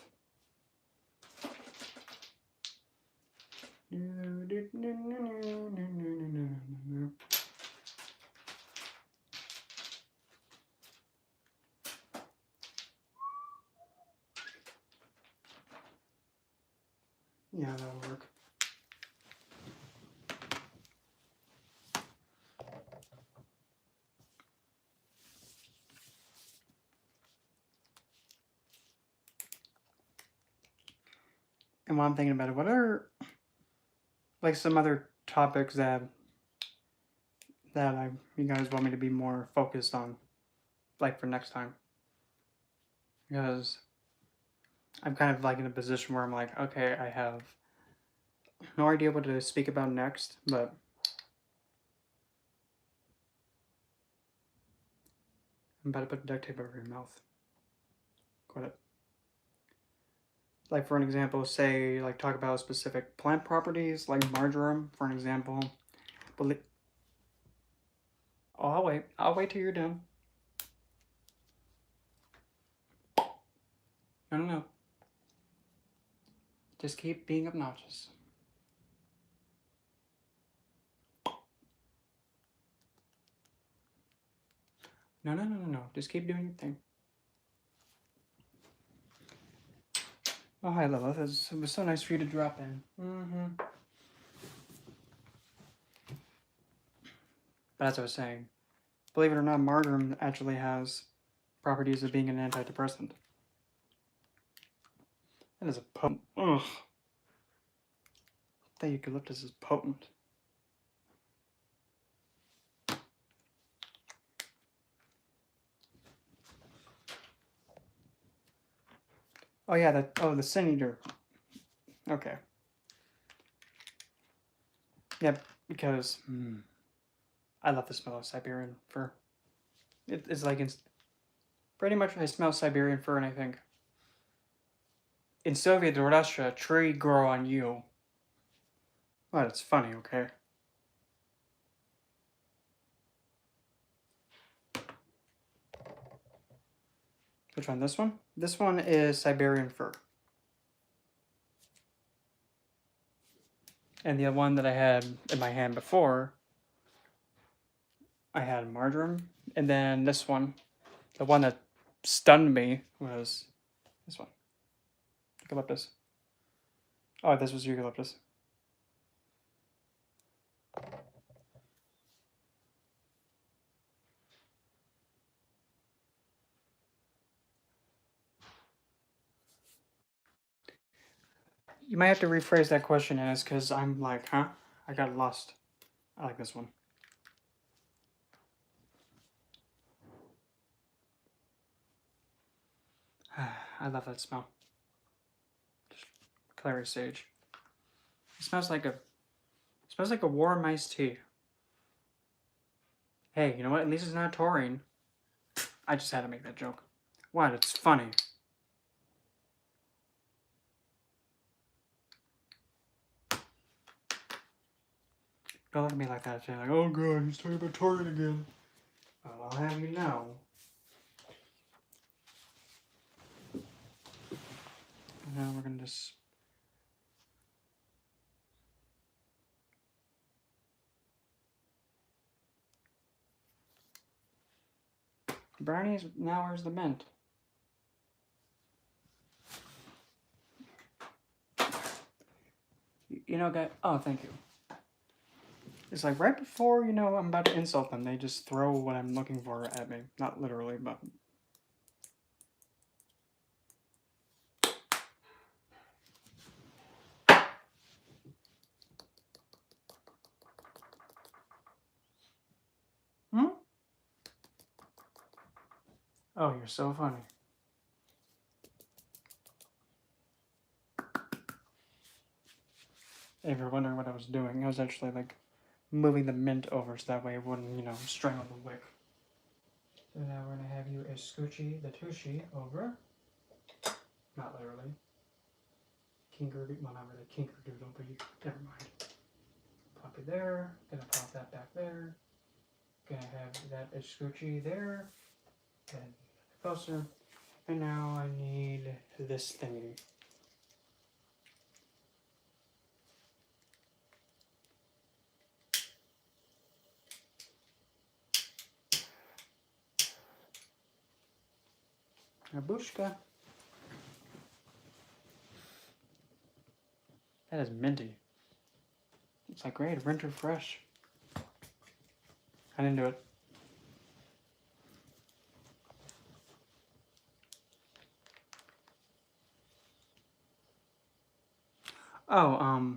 Yeah, that'll work. And while I'm thinking about it, what are like some other topics that you guys want me to be more focused on, like for next time? Because I'm kind of like in a position where I'm like, okay, I have no idea what to speak about next, but I'm about to put duct tape over your mouth. Quit it. Like for an example, say like talk about specific plant properties, like marjoram, for an example. But oh, I'll wait till you're done. No. Just keep being obnoxious. No. Just keep doing your thing. Oh, hi, Lilith. It was so nice for you to drop in. But as I was saying, believe it or not, marjoram actually has properties of being an antidepressant. That is a potent. Ugh. That eucalyptus is potent. Oh yeah, the sin eater. Okay. Yep, because I love the smell of Siberian fur. It's like it's pretty much I smell Siberian fur, and I think in Soviet Russia, tree grow on you. Well, it's funny, okay. Which one? This one? This one is Siberian fir. And the one that I had in my hand before, I had marjoram. And then this one, the one that stunned me was this one. Eucalyptus. Oh, this was eucalyptus. You might have to rephrase that question, Ennis, because I'm like, huh? I got lost. I like this one. I love that smell. Just clary sage. It smells like a warm iced tea. Hey, you know what? At least it's not taurine. I just had to make that joke. What? It's funny. Don't look at me like that, Jay. Like, oh god, he's talking about taurine again. Well, I'll have you know. Now we're gonna just. Brownies, now where's the mint? You know, guy. Oh, thank you. It's like right before, I'm about to insult them, they just throw what I'm looking for at me. Not literally, but. Hmm? Oh, you're so funny. If you're wondering what I was doing, I was actually like moving the mint over so that way it wouldn't, strangle the wick. So now we're gonna have you a scoochie the tushy over. Not literally. Kinker, well, not really kinker doodle, but never mind. Pop it there. Gonna pop that back there. Gonna have that a scoochie there. And closer. And now I need this thingy. Babushka. That is minty. It's like great, winter fresh. I didn't do it. Oh,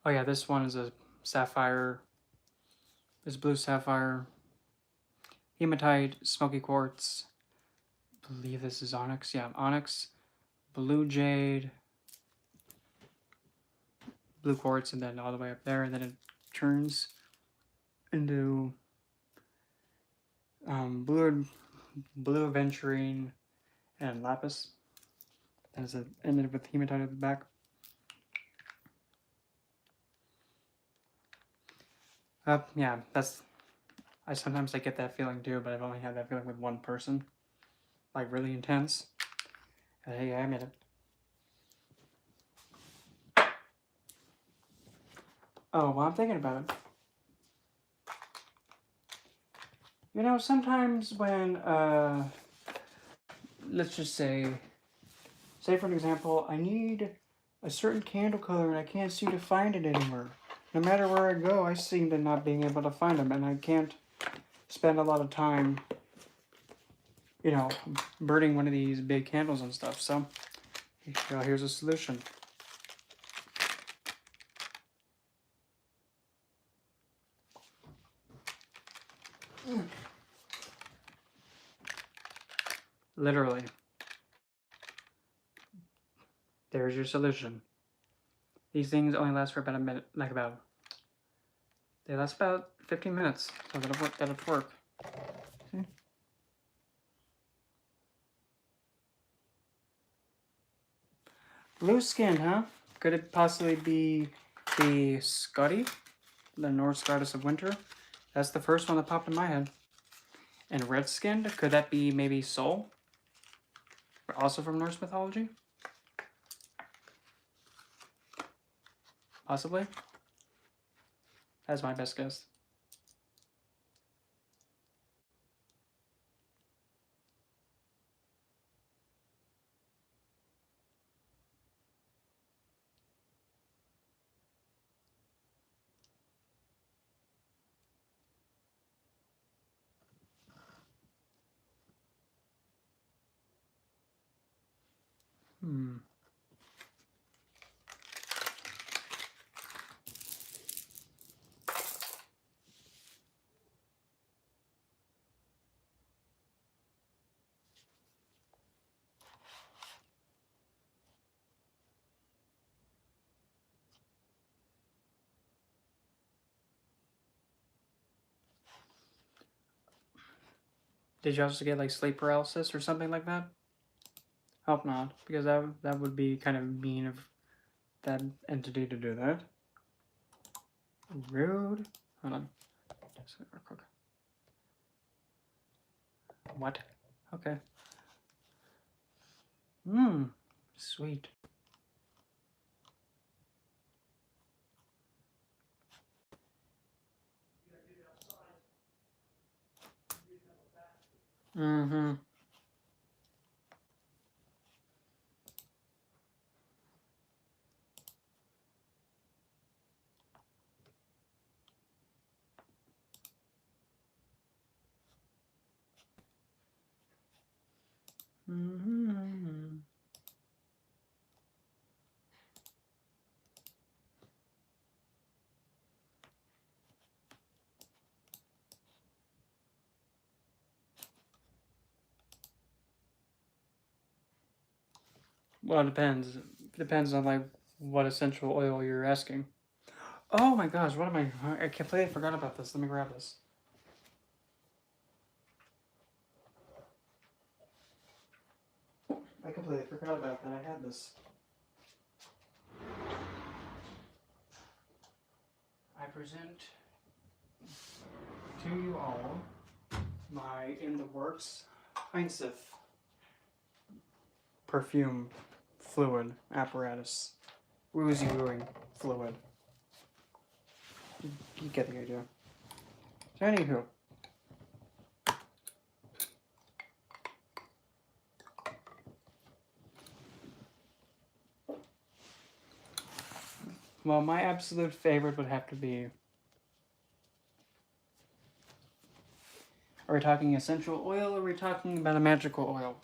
oh yeah, this one is a sapphire. It's blue sapphire. Hematite, smoky quartz. I believe this is onyx. Yeah, onyx, blue jade, blue quartz, and then all the way up there, and then it turns into blue aventurine and lapis. And it's ended with hematite at the back. Yeah, I sometimes get that feeling too, but I've only had that feeling with one person, like really intense. And hey, I admit it. Oh, well, I'm thinking about it. Sometimes when, let's just say for an example, I need a certain candle color and I can't seem to find it anywhere. No matter where I go, I seem to not being able to find them, and I can't spend a lot of time, you know, burning one of these big candles and stuff. So, here's a solution. Literally. There's your solution. These things only last for about a minute, they last about 15 minutes, so that'll work. See? Blue skin, huh? Could it possibly be the Scotty, the Norse goddess of winter? That's the first one that popped in my head. And red skinned, could that be maybe Sol? Also from Norse mythology? Possibly. That's my best guess. Did you also get like sleep paralysis or something like that? Hope not, because that would be kind of mean of that entity to do that. Rude. Hold on. Just real quick. What? Okay. Sweet. Mm-hmm. Mm-hmm. Well, it depends. It depends on like what essential oil you're asking. Oh my gosh, what am I completely forgot about this. Let me grab this. I completely forgot about that. I had this. I present to you all my in the works Heinzif perfume fluid apparatus. Woozy wooing fluid. You get the idea. So anywho. Well, my absolute favorite would have to be... Are we talking essential oil or are we talking about a magical oil?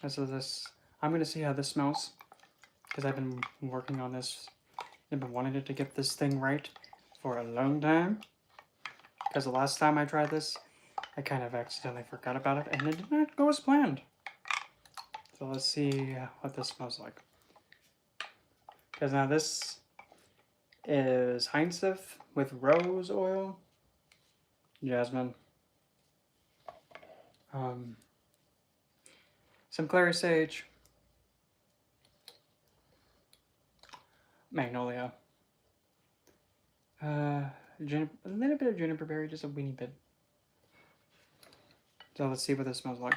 So this... I'm going to see how this smells. Because I've been working on this. I've been wanting to get this thing right for a long time. Because the last time I tried this, I kind of accidentally forgot about it and it did not go as planned. So let's see what this smells like. Because now this is Heinzif with rose oil, jasmine, some clary sage, magnolia, a little bit of juniper berry, just a weeny bit. So let's see what this smells like.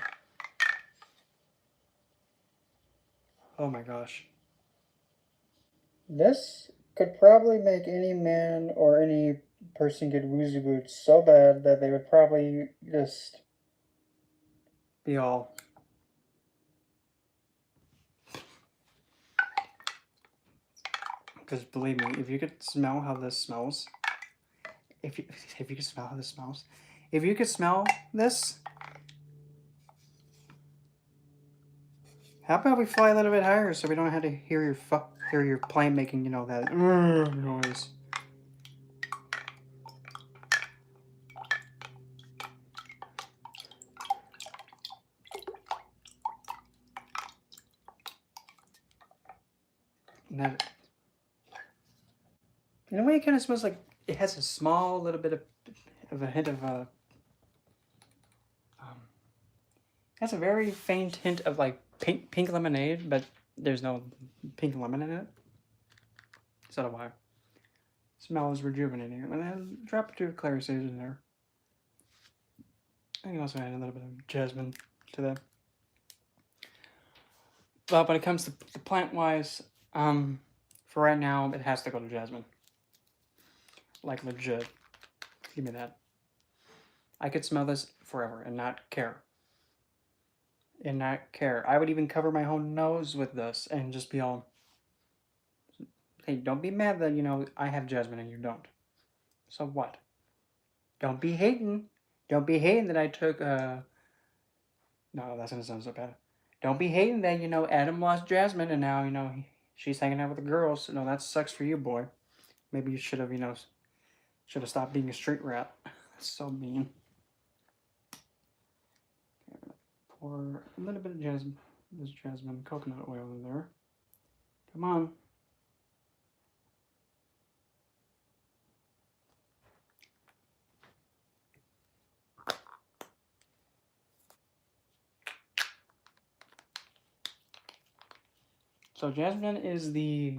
Oh my gosh. This could probably make any man or any person get woozy wooed so bad that they would probably just be all... Because believe me, if you could smell how this smells, if you could smell how this smells, if you could smell this, how about we fly a little bit higher so we don't have to hear your plane making, you know, that noise. That, in a way, it kind of smells like it has a small little bit of a hint of has a very faint hint of like pink lemonade, but there's no pink lemon in it. So do I. Smells rejuvenating. And then drop 2 clary sage in there. I can also add a little bit of jasmine to that. But when it comes to the plant-wise, for right now, it has to go to jasmine. Like legit. Give me that. I could smell this forever and not care. And not care. I would even cover my whole nose with this and just be all, hey, don't be mad that, you know, I have jasmine and you don't. So what? Don't be hating. Don't be hating that I took, no, that's gonna sound so bad. Don't be hating that, you know, Adam lost Jasmine and now, you know, she's hanging out with the girls. No, that sucks for you, boy. Maybe you should have, you know, should have stopped being a street rat. That's so mean. Okay, I'm gonna pour a little bit of jasmine coconut oil in there. Come on. So jasmine is the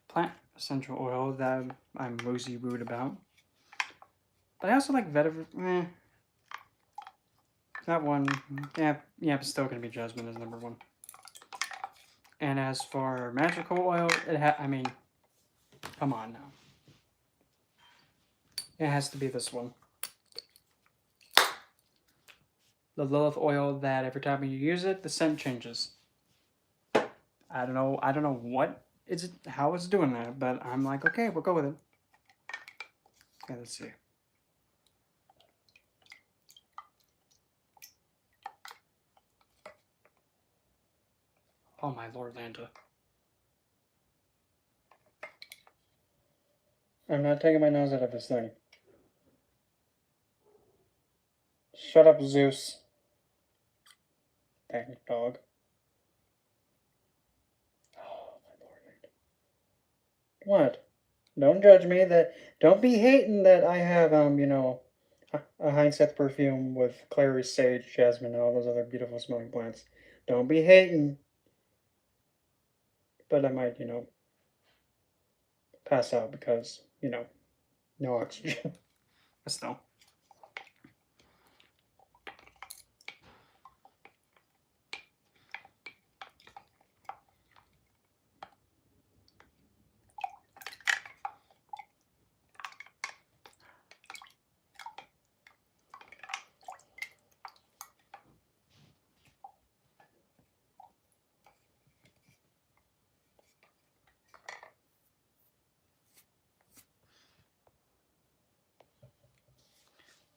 plant essential oil that I'm woozy wooed about. But I also like vetiver. That one, yeah, it's still gonna be jasmine as number 1. And as for magical oil, I mean, come on now. It has to be this one. The Lilith oil that every time you use it, the scent changes. I don't know how it's doing that, but I'm like, okay, we'll go with it. Okay, let's see. Oh my Lord, Lanta. I'm not taking my nose out of this thing. Shut up, Zeus. Dang dog. Oh my Lord, Lanta. What? Don't judge me. Don't be hating that I have you know, a Hindsight perfume with clary sage, jasmine, and all those other beautiful smelling plants. Don't be hating. But I might, you know, pass out because, you know, no oxygen. But still.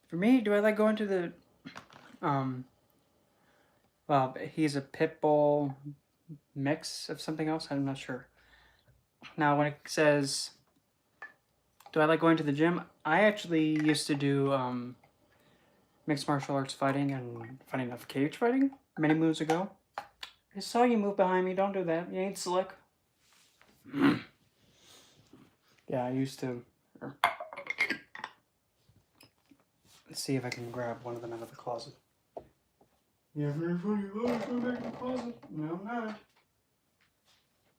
For me, do I like going to the, well, he's a pit bull mix of something else? I'm not sure. Now, when it says, do I like going to the gym? I actually used to do mixed martial arts fighting and, funny enough, cage fighting many moons ago. I saw you move behind me. Don't do that. You ain't slick. Yeah, I used to. Let's see if I can grab one of them out of the closet. Yeah, very funny. Oh, go back in the closet. No, I'm not.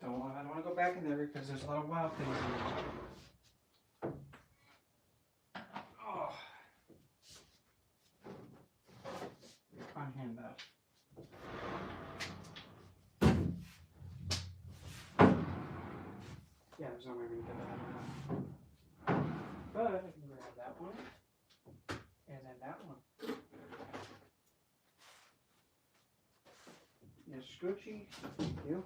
I don't want to go back in there because there's a lot of wild things in there. Oh. Unhand that. Yeah, there's no way we can get that out of that. But I can grab that one. And then that one. Yes, Scoochie. You.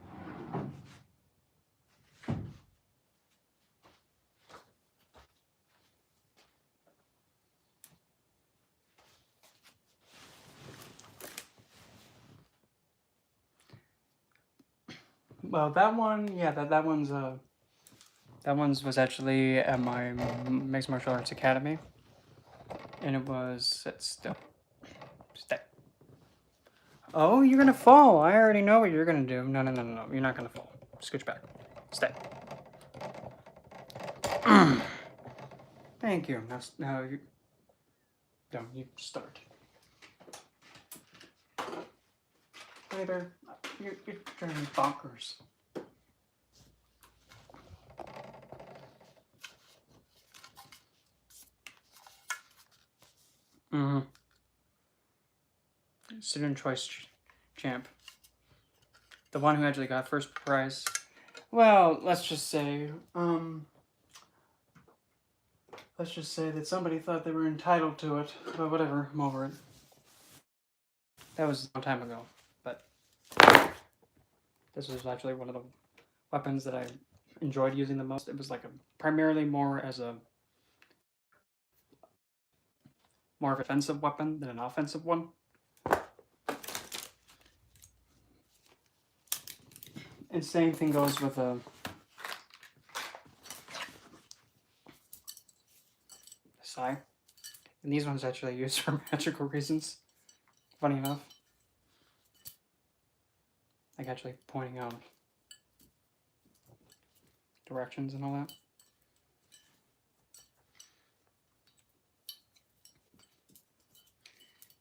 Well, that one, yeah, that one's was actually at my mixed martial arts academy, and it was sit still, stay. Oh, you're gonna fall. I already know what you're gonna do. No, no, no, no, no. You're not gonna fall. Scooch back. Stay. Thank you. Now you. Don't you start. Later. You're driving me bonkers. Mm-hmm. Student choice champ. The one who actually got first prize. Well, let's just say that somebody thought they were entitled to it, but whatever, I'm over it. That was a long time ago, but this was actually one of the weapons that I enjoyed using the most. It was like primarily more as a more of an offensive weapon than an offensive one. And same thing goes with a sai. And these ones actually used for magical reasons. Funny enough. Like actually pointing out directions and all that.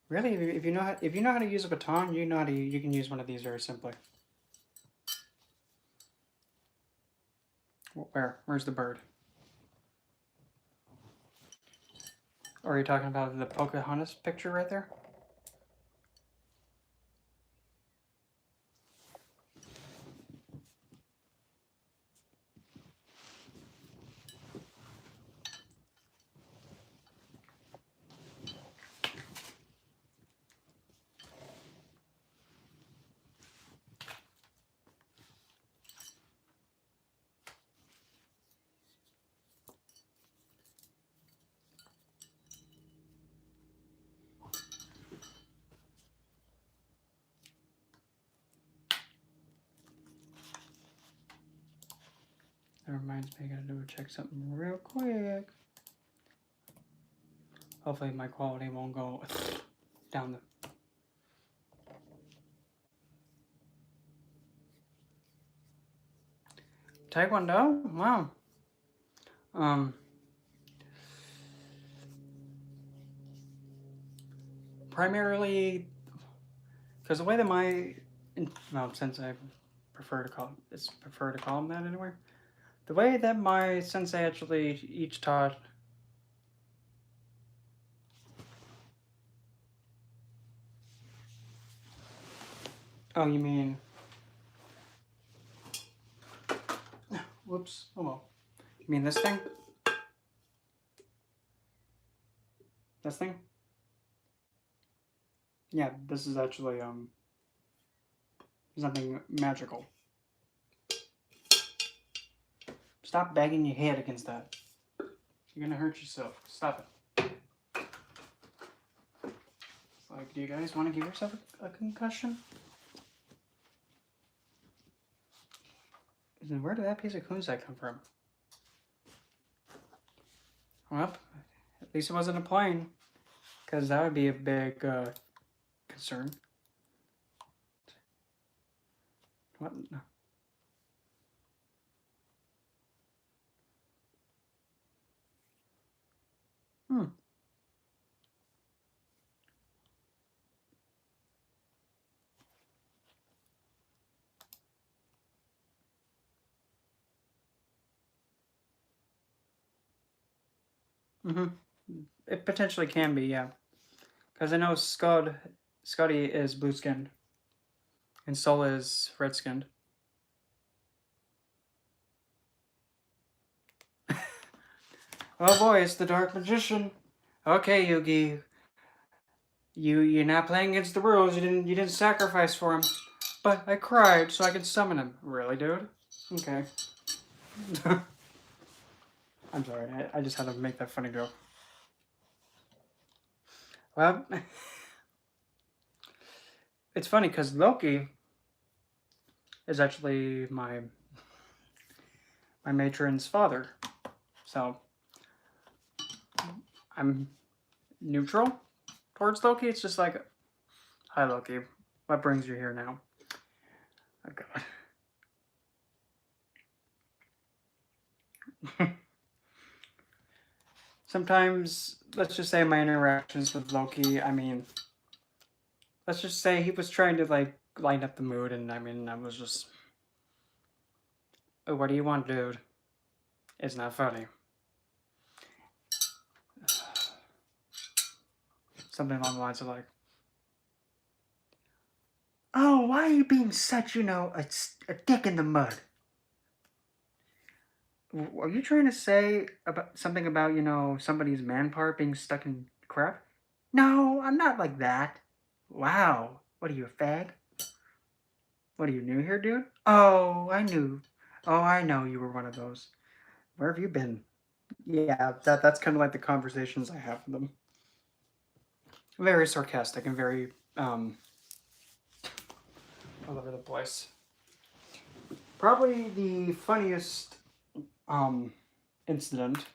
Really, if you know how to use a baton, you can use one of these very simply. Where's the bird? Or are you talking about the Pocahontas picture right there? That reminds me, I gotta check something real quick. Hopefully my quality won't go down the... Taekwondo? Wow. Primarily, because the way that since I prefer to call them that anyway. The way that my sensei actually each taught. Oh, you mean? Whoops. Oh well. You mean this thing? This thing? Yeah, this is actually something magical. Stop banging your head against that. You're gonna hurt yourself. Stop it. It's like, do you guys want to give yourself a concussion? Then where did that piece of kunzite come from? Well, at least it wasn't a plane, because that would be a big concern. What? Hmm. Mm-hmm. It potentially can be, yeah. Because I know Scotty is blue-skinned, and Sol is red-skinned. Oh boy, it's the Dark Magician. Okay, Yugi. You're not playing against the rules. You didn't sacrifice for him. But I cried so I could summon him. Really, dude? Okay. I'm sorry. I just had to make that funny joke. Well, it's funny because Loki is actually my matron's father. So I'm neutral towards Loki. It's just like, hi Loki, what brings you here now? Oh God. Sometimes, let's just say my interactions with Loki, I mean, let's just say he was trying to like lighten up the mood, and I mean, I was just, oh, what do you want, dude? It's not funny. Something along the lines of like, oh, why are you being such, a dick in the mud? Are you trying to say about something about, somebody's man part being stuck in crap? No, I'm not like that. Wow. What are you, a fag? What are you, new here, dude? Oh, I knew. Oh, I know you were one of those. Where have you been? Yeah, that's kind of like the conversations I have with them. Very sarcastic and very all over the place. Probably the funniest incident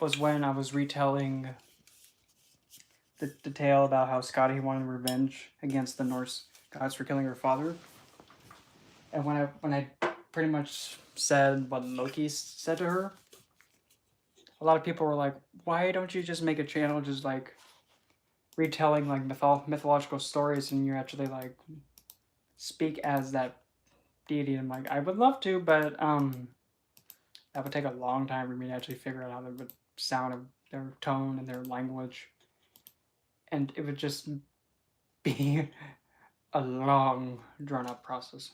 was when I was retelling the tale about how Scotty wanted revenge against the Norse gods for killing her father. And when I pretty much said what Loki said to her, a lot of people were like, "Why don't you just make a channel just like retelling like mythological stories and you actually like speak as that deity?" And I'm like, I would love to, but that would take a long time for me to actually figure out how they would sound of their tone and their language, and it would just be a long, drawn out process.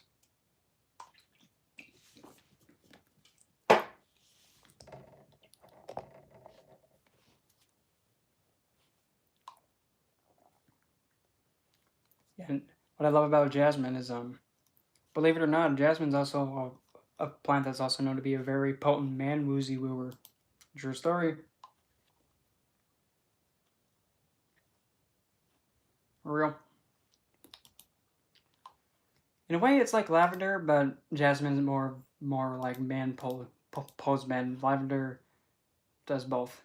And what I love about jasmine is, believe it or not, jasmine's also a plant that's also known to be a very potent man woozy wooer. True story. For real. In a way, it's like lavender, but jasmine's more like man pulls men. Lavender does both,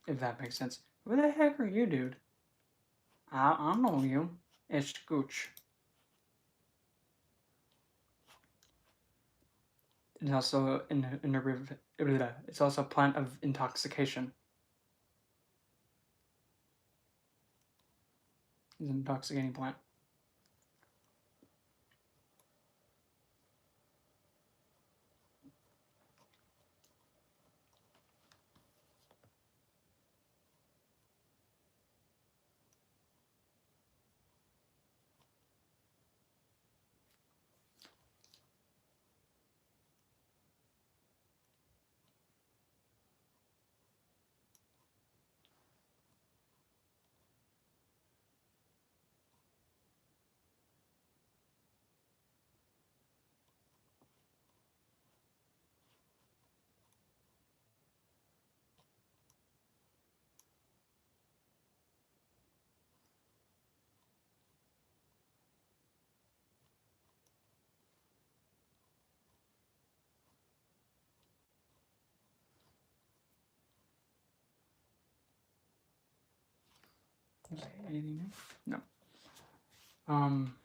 if that makes sense. Who the heck are you, dude? I know you. It's Scooch. It's also it's also a plant of intoxication. It's an intoxicating plant. Anything new? No. Um.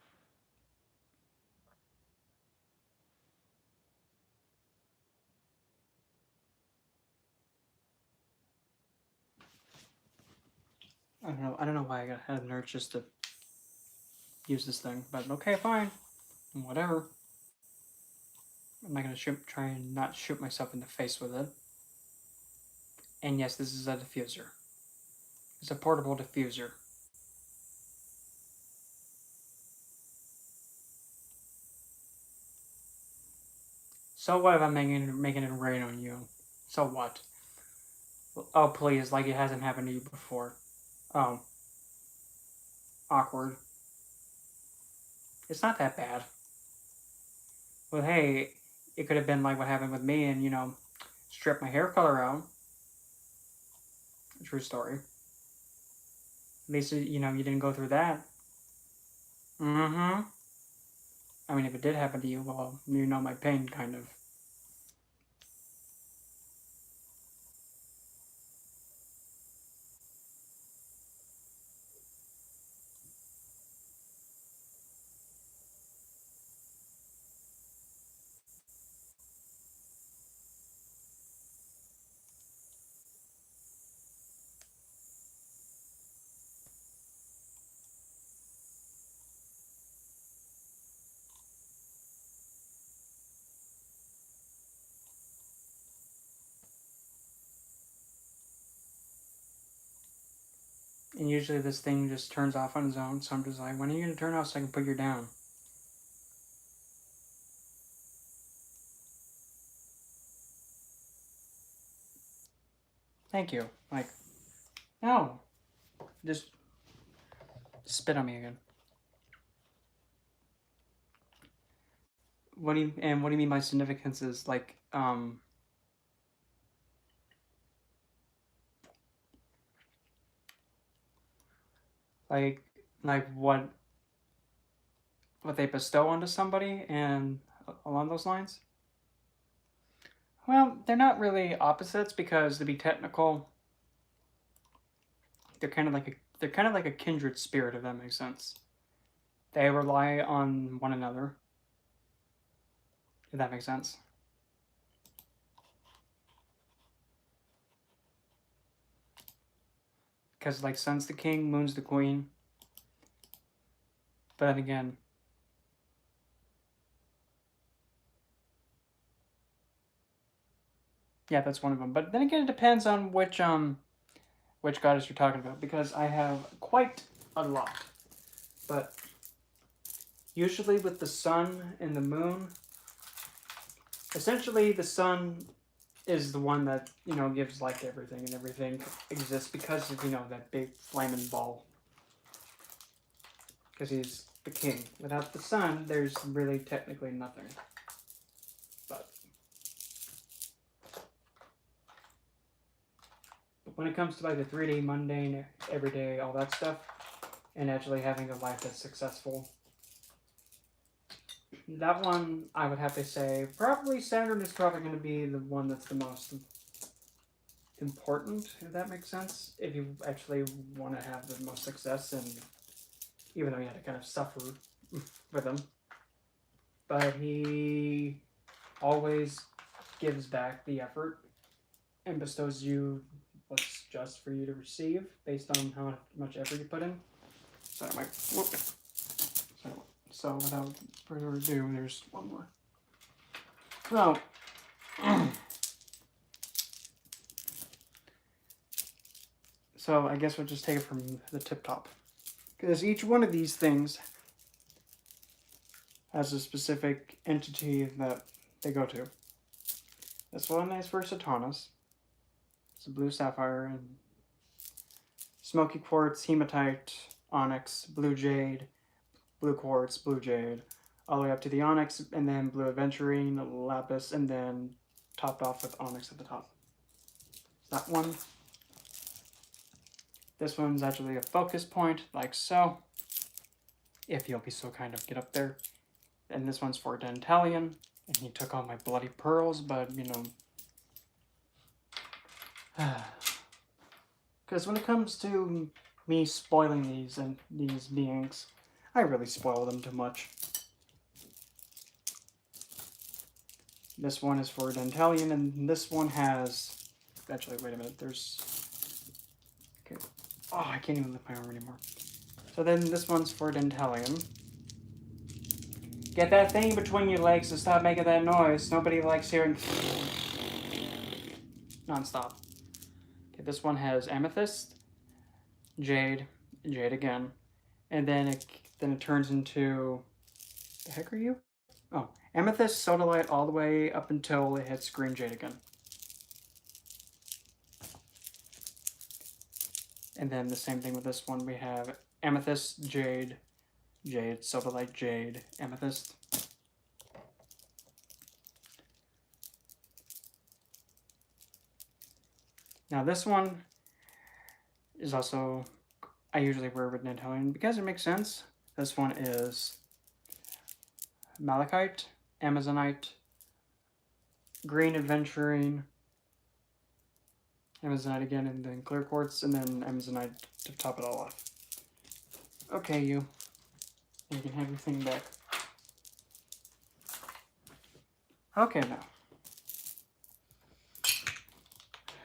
I don't know. I don't know why I had an urge just to use this thing, but okay, fine, whatever. I'm not gonna try and not shoot myself in the face with it. And yes, this is a diffuser. It's a portable diffuser. So what if I'm making it rain on you? So what? Oh please, like it hasn't happened to you before. Oh, awkward. It's not that bad. Well, hey, it could have been like what happened with me, and strip my hair color out. True story. At least you didn't go through that. Mm-hmm. I mean, if it did happen to you, well, you know my pain, kind of. And usually this thing just turns off on its own, so I'm just like, when are you going to turn off so I can put you down? Thank you. Like, no. Just spit on me again. What do you mean by significance is like like what they bestow onto somebody and along those lines? Well, they're not really opposites because to be technical, they're kind of like a kindred spirit, if that makes sense. They rely on one another, if that makes sense. Because like sun's the king, moon's the queen. But then again, yeah, that's one of them. But then again, it depends on which goddess you're talking about because I have quite a lot. But usually with the sun and the moon, essentially the sun is the one that, gives life to everything and everything exists because of, that big flaming ball. Because he's the king. Without the sun, there's really technically nothing. But when it comes to like the 3D, mundane, everyday, all that stuff, and actually having a life that's successful, that one I would have to say probably Saturn is probably going to be the one that's the most important, if that makes sense. If you actually want to have the most success, and even though you had to kind of suffer with him, but he always gives back the effort and bestows you what's just for you to receive based on how much effort you put in. Sorry, Mike. Whoop. So without further ado, there's one more. So, so I guess we'll just take it from the tip top. Because each one of these things has a specific entity that they go to. This one is for Saturninus. It's a blue sapphire and smoky quartz, hematite, onyx, blue jade, blue quartz, blue jade, all the way up to the onyx, and then blue aventurine, lapis, and then topped off with onyx at the top. That one. This one's actually a focus point, like so. If you'll be so kind of get up there. And this one's for Dentalion, and he took all my bloody pearls, but because when it comes to me spoiling these beings, I really spoil them too much. This one is for Dentalion, and this one has... Actually, wait a minute, there's... Okay. Oh, I can't even lift my arm anymore. So then this one's for Dentalion. Get that thing between your legs and stop making that noise. Nobody likes hearing... non-stop. Okay, this one has amethyst, jade, jade again, and then it turns into... The heck are you? Oh, amethyst, sodalite, all the way up until it hits green jade again. And then the same thing with this one. We have amethyst, jade, jade, sodalite, jade, amethyst. Now this one is also, I usually wear with Dentalion because it makes sense. This one is malachite, amazonite, green aventurine, amazonite again, and then clear quartz, and then amazonite to top it all off. Okay, you can have your thing back. Okay,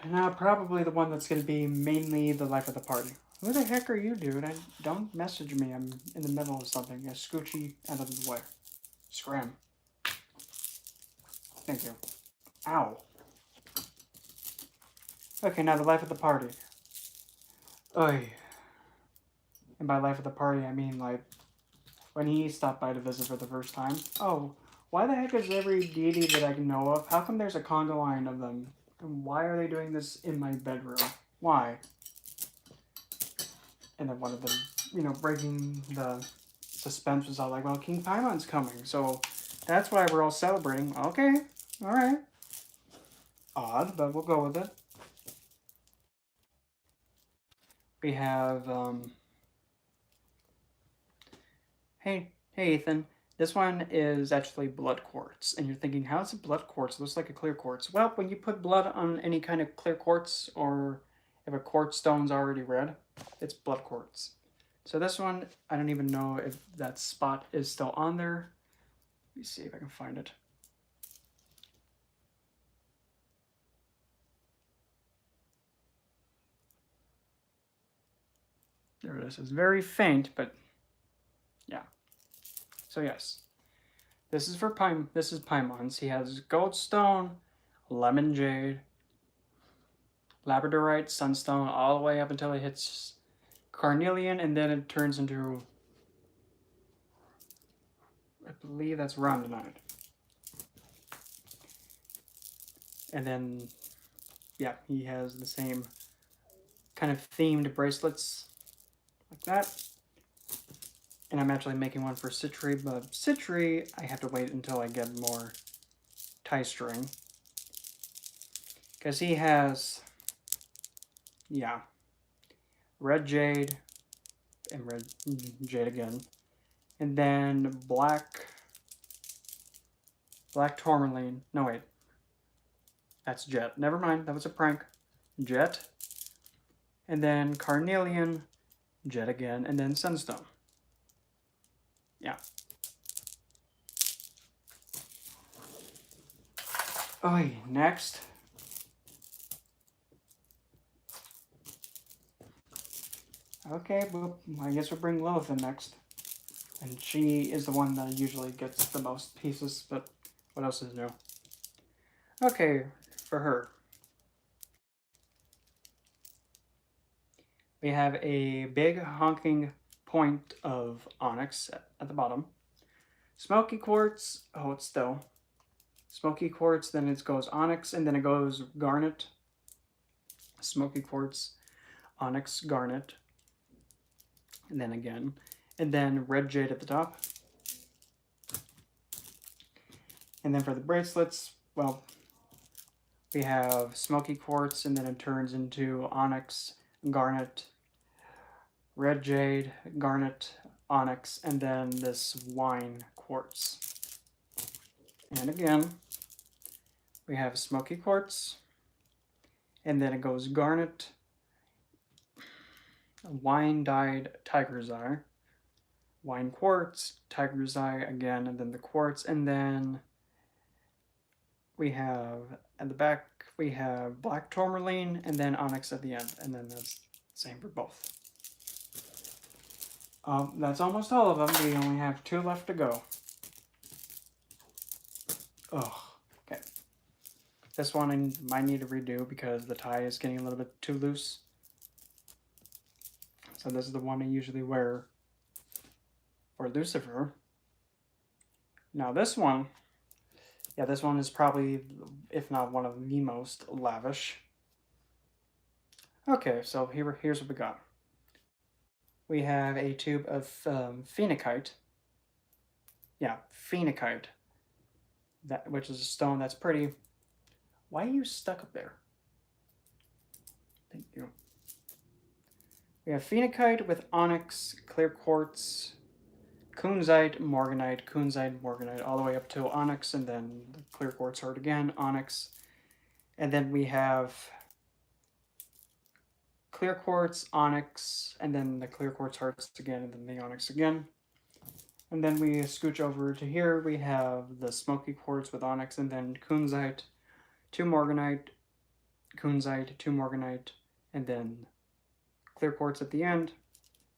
now probably the one that's going to be mainly the life of the party. Who the heck are you, dude? Don't message me. I'm in the middle of something. Yeah, Scoochie out of the way. Scram. Thank you. Ow. Okay, now the life of the party. Oy. And by life of the party, I mean, like, when he stopped by to visit for the first time. Oh, why the heck is every deity that I know of? How come there's a conga line of them? And why are they doing this in my bedroom? Why? And then one of them, breaking the suspense was all like, well, King Paimon's coming, so that's why we're all celebrating. Okay, all right. Odd, but we'll go with it. We have, hey Ethan, this one is actually blood quartz, and you're thinking, how is it blood quartz? It looks like a clear quartz. Well, when you put blood on any kind of clear quartz, or if a quartz stone's already red, it's blood quartz. So this one, I don't even know if that spot is still on there. Let me see if I can find it. There it is. It's very faint, but yeah. So yes, this is for This is Paimon's. He has goldstone, lemon jade, labradorite, sunstone, all the way up until it hits carnelian, and then it turns into, I believe that's rhodonite. And then, yeah, he has the same kind of themed bracelets like that. And I'm actually making one for Citri, but Citri, I have to wait until I get more tie string. Because he has, yeah, red jade, and red jade again. And then black tourmaline. No, wait. That's jet. Never mind, that was a prank. Jet. And then carnelian, jet again, and then sunstone. Yeah. Okay, next. Okay, well, I guess we'll bring Lilith in next. And she is the one that usually gets the most pieces, but what else is new? Okay, for her. We have a big honking point of onyx at the bottom. Smoky quartz, hold still. Smoky quartz, then it goes onyx, and then it goes garnet. Smoky quartz, onyx, garnet. And then again. And then red jade at the top. And then for the bracelets, well, we have smoky quartz, and then it turns into onyx, garnet, red jade, garnet, onyx, and then this wine quartz. And again, we have smoky quartz, and then it goes garnet, wine dyed tiger's eye, wine quartz, tiger's eye again, and then the quartz, and then we have at the back we have black tourmaline, and then onyx at the end, and then that's the same for both. That's almost all of them. We only have 2 left to go. Oh, okay. This one I might need to redo because the tie is getting a little bit too loose. So this is the one I usually wear for Lucifer. Now this one, yeah, this one is probably, if not one of the most lavish. Okay, so here's what we got. We have a tube of phenakite. Yeah, phenakite. Which is a stone that's pretty. Why are you stuck up there? Thank you. We have phenakite with onyx, clear quartz, kunzite, morganite, all the way up to onyx, and then the clear quartz heart again, onyx. And then we have clear quartz, onyx, and then the clear quartz hearts again, and then the onyx again. And then we scooch over to here, we have the smoky quartz with onyx, and then kunzite, 2 morganite, kunzite, 2 morganite, and then clear quartz at the end.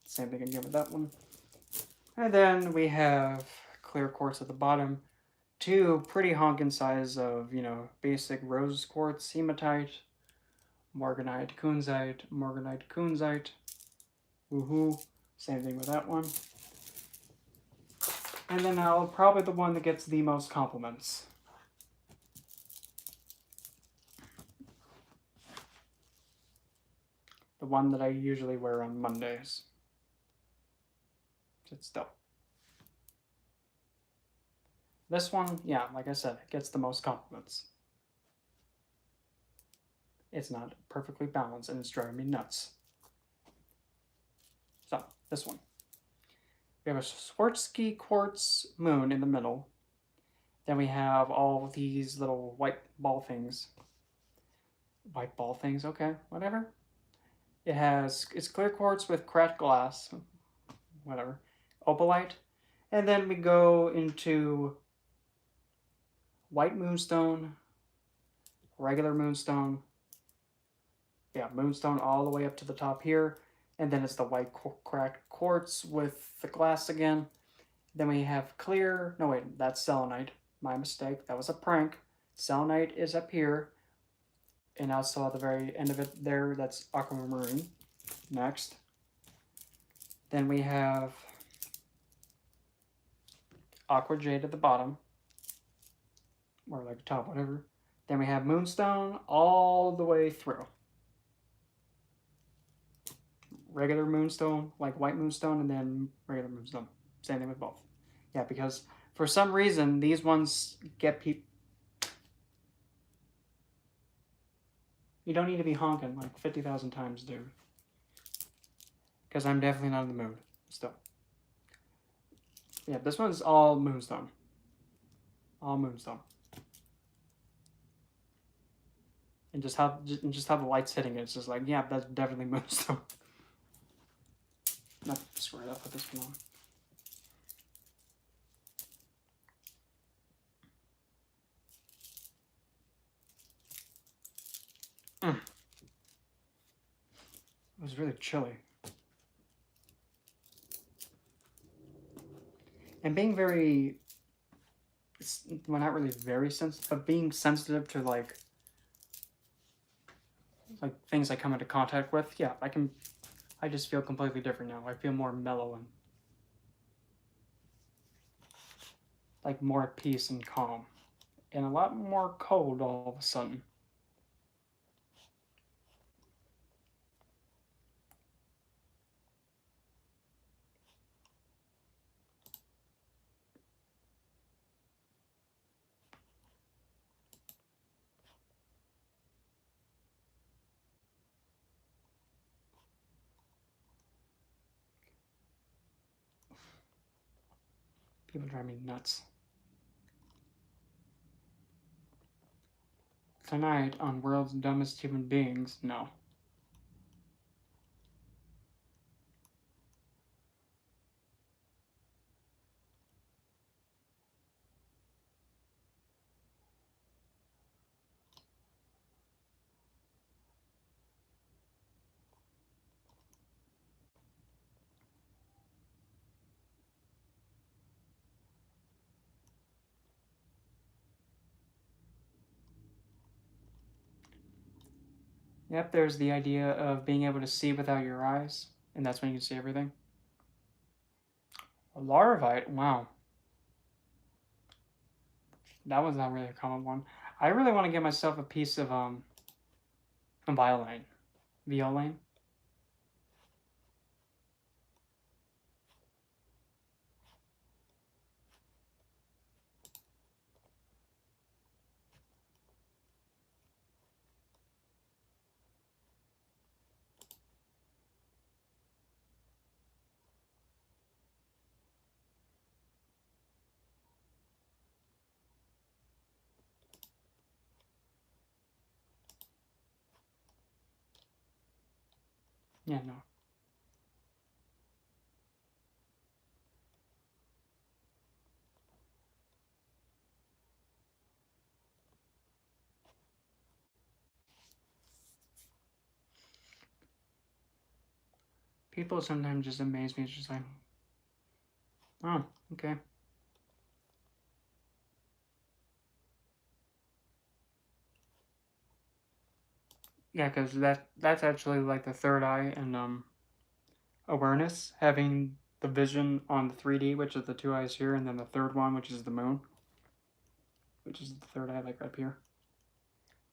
Same thing again with that one. And then we have clear quartz at the bottom. 2 pretty honkin' size of, basic rose quartz, hematite, morganite, kunzite. Woohoo. Same thing with that one. And then now, probably the one that gets the most compliments. The one that I usually wear on Mondays. Sit still. This one, yeah, like I said, gets the most compliments. It's not perfectly balanced and it's driving me nuts. So, this one. We have a Swarovski quartz moon in the middle. Then we have all these little white ball things. White ball things, okay, whatever. It's clear quartz with cracked glass, whatever, opalite. And then we go into white moonstone, regular moonstone. Yeah, moonstone all the way up to the top here. And then it's the white cracked quartz with the glass again. Then we have clear, no wait, that's selenite. My mistake, that was a prank. Selenite is up here. And also at the very end of it there, that's aquamarine. Next. Then we have aqua jade at the bottom. Or like top, whatever. Then we have moonstone all the way through. Regular moonstone, like white moonstone, and then regular moonstone. Same thing with both. Yeah, because for some reason, these ones get people... You don't need to be honking like 50,000 times, dude. Because I'm definitely not in the mood, still. Yeah, this one's all moonstone. All moonstone. And just how the light's hitting it, it's just like, yeah, that's definitely moonstone. Not squared up with this one on. It was really chilly. And being very, well, not really very sensitive, but being sensitive to like things I come into contact with, yeah, I just feel completely different now. I feel more mellow and like more at peace and calm. And a lot more cold all of a sudden. People drive me nuts. Tonight on World's Dumbest Human Beings, no. Yep, there's the idea of being able to see without your eyes, and that's when you can see everything. A larvite, wow. That was not really a common one. I really want to get myself a piece of violin. Violin. Yeah, no. People sometimes just amaze me. It's just like, oh, okay. Yeah, because that's actually like the third eye and awareness, having the vision on the 3D, which is the two eyes here, and then the third one, which is the moon, which is the third eye, like up here.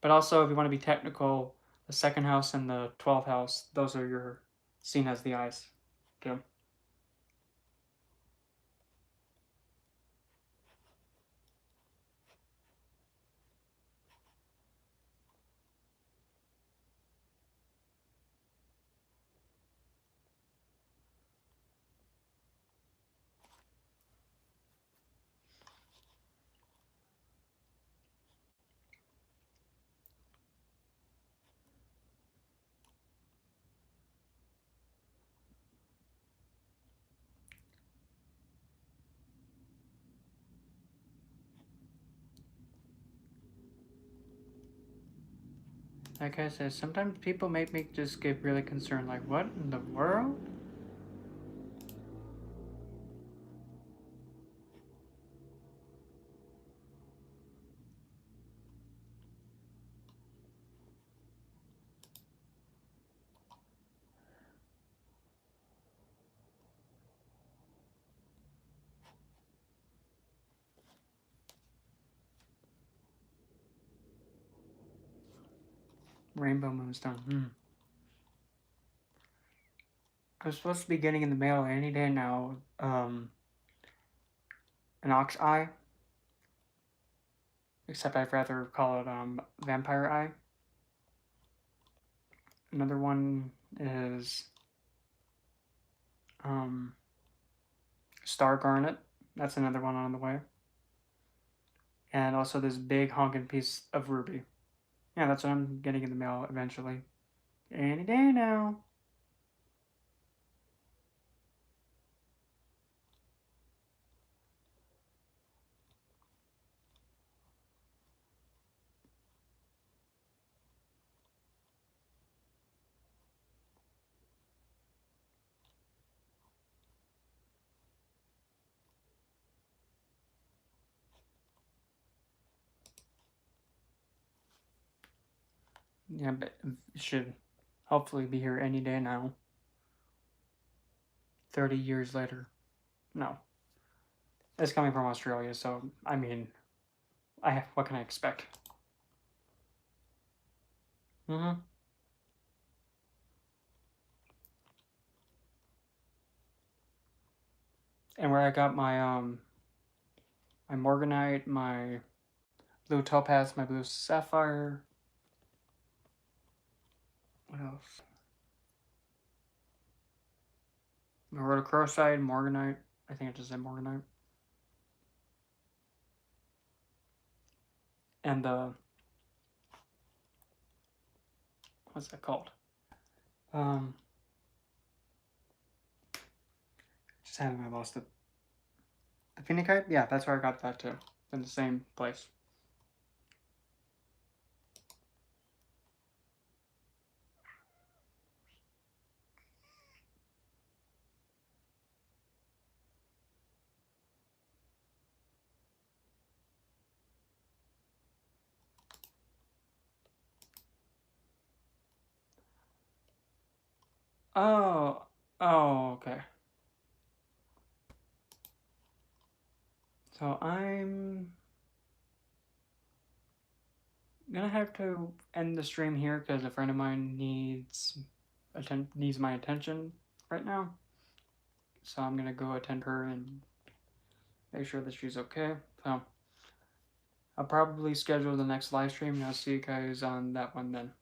But also, if you want to be technical, the second house and the 12th house, those are your seen as the eyes. Okay. Like I said, sometimes people make me just get really concerned. Like, what in the world? Rainbow moonstone. I was supposed to be getting in the mail any day now. An ox eye, except I'd rather call it vampire eye. Another one is um, star garnet. That's another one on the way. And also this big honking piece of ruby. Yeah, that's what I'm getting in the mail eventually. Any day now. Yeah, but it should hopefully be here any day now. 30 years later. No. It's coming from Australia, so I mean, what can I expect? Mm-hmm. And where I got my morganite, my blue topaz, my blue sapphire. What else? My rhodochrosite, morganite. I think I just said morganite. And the what's that called? Um, just having I lost it. The phenakite? Yeah, that's where I got that too. In the same place. Oh, oh, okay. So I'm gonna have to end the stream here because a friend of mine needs my attention right now. So I'm gonna go attend her and make sure that she's okay. So I'll probably schedule the next live stream and I'll see you guys on that one then.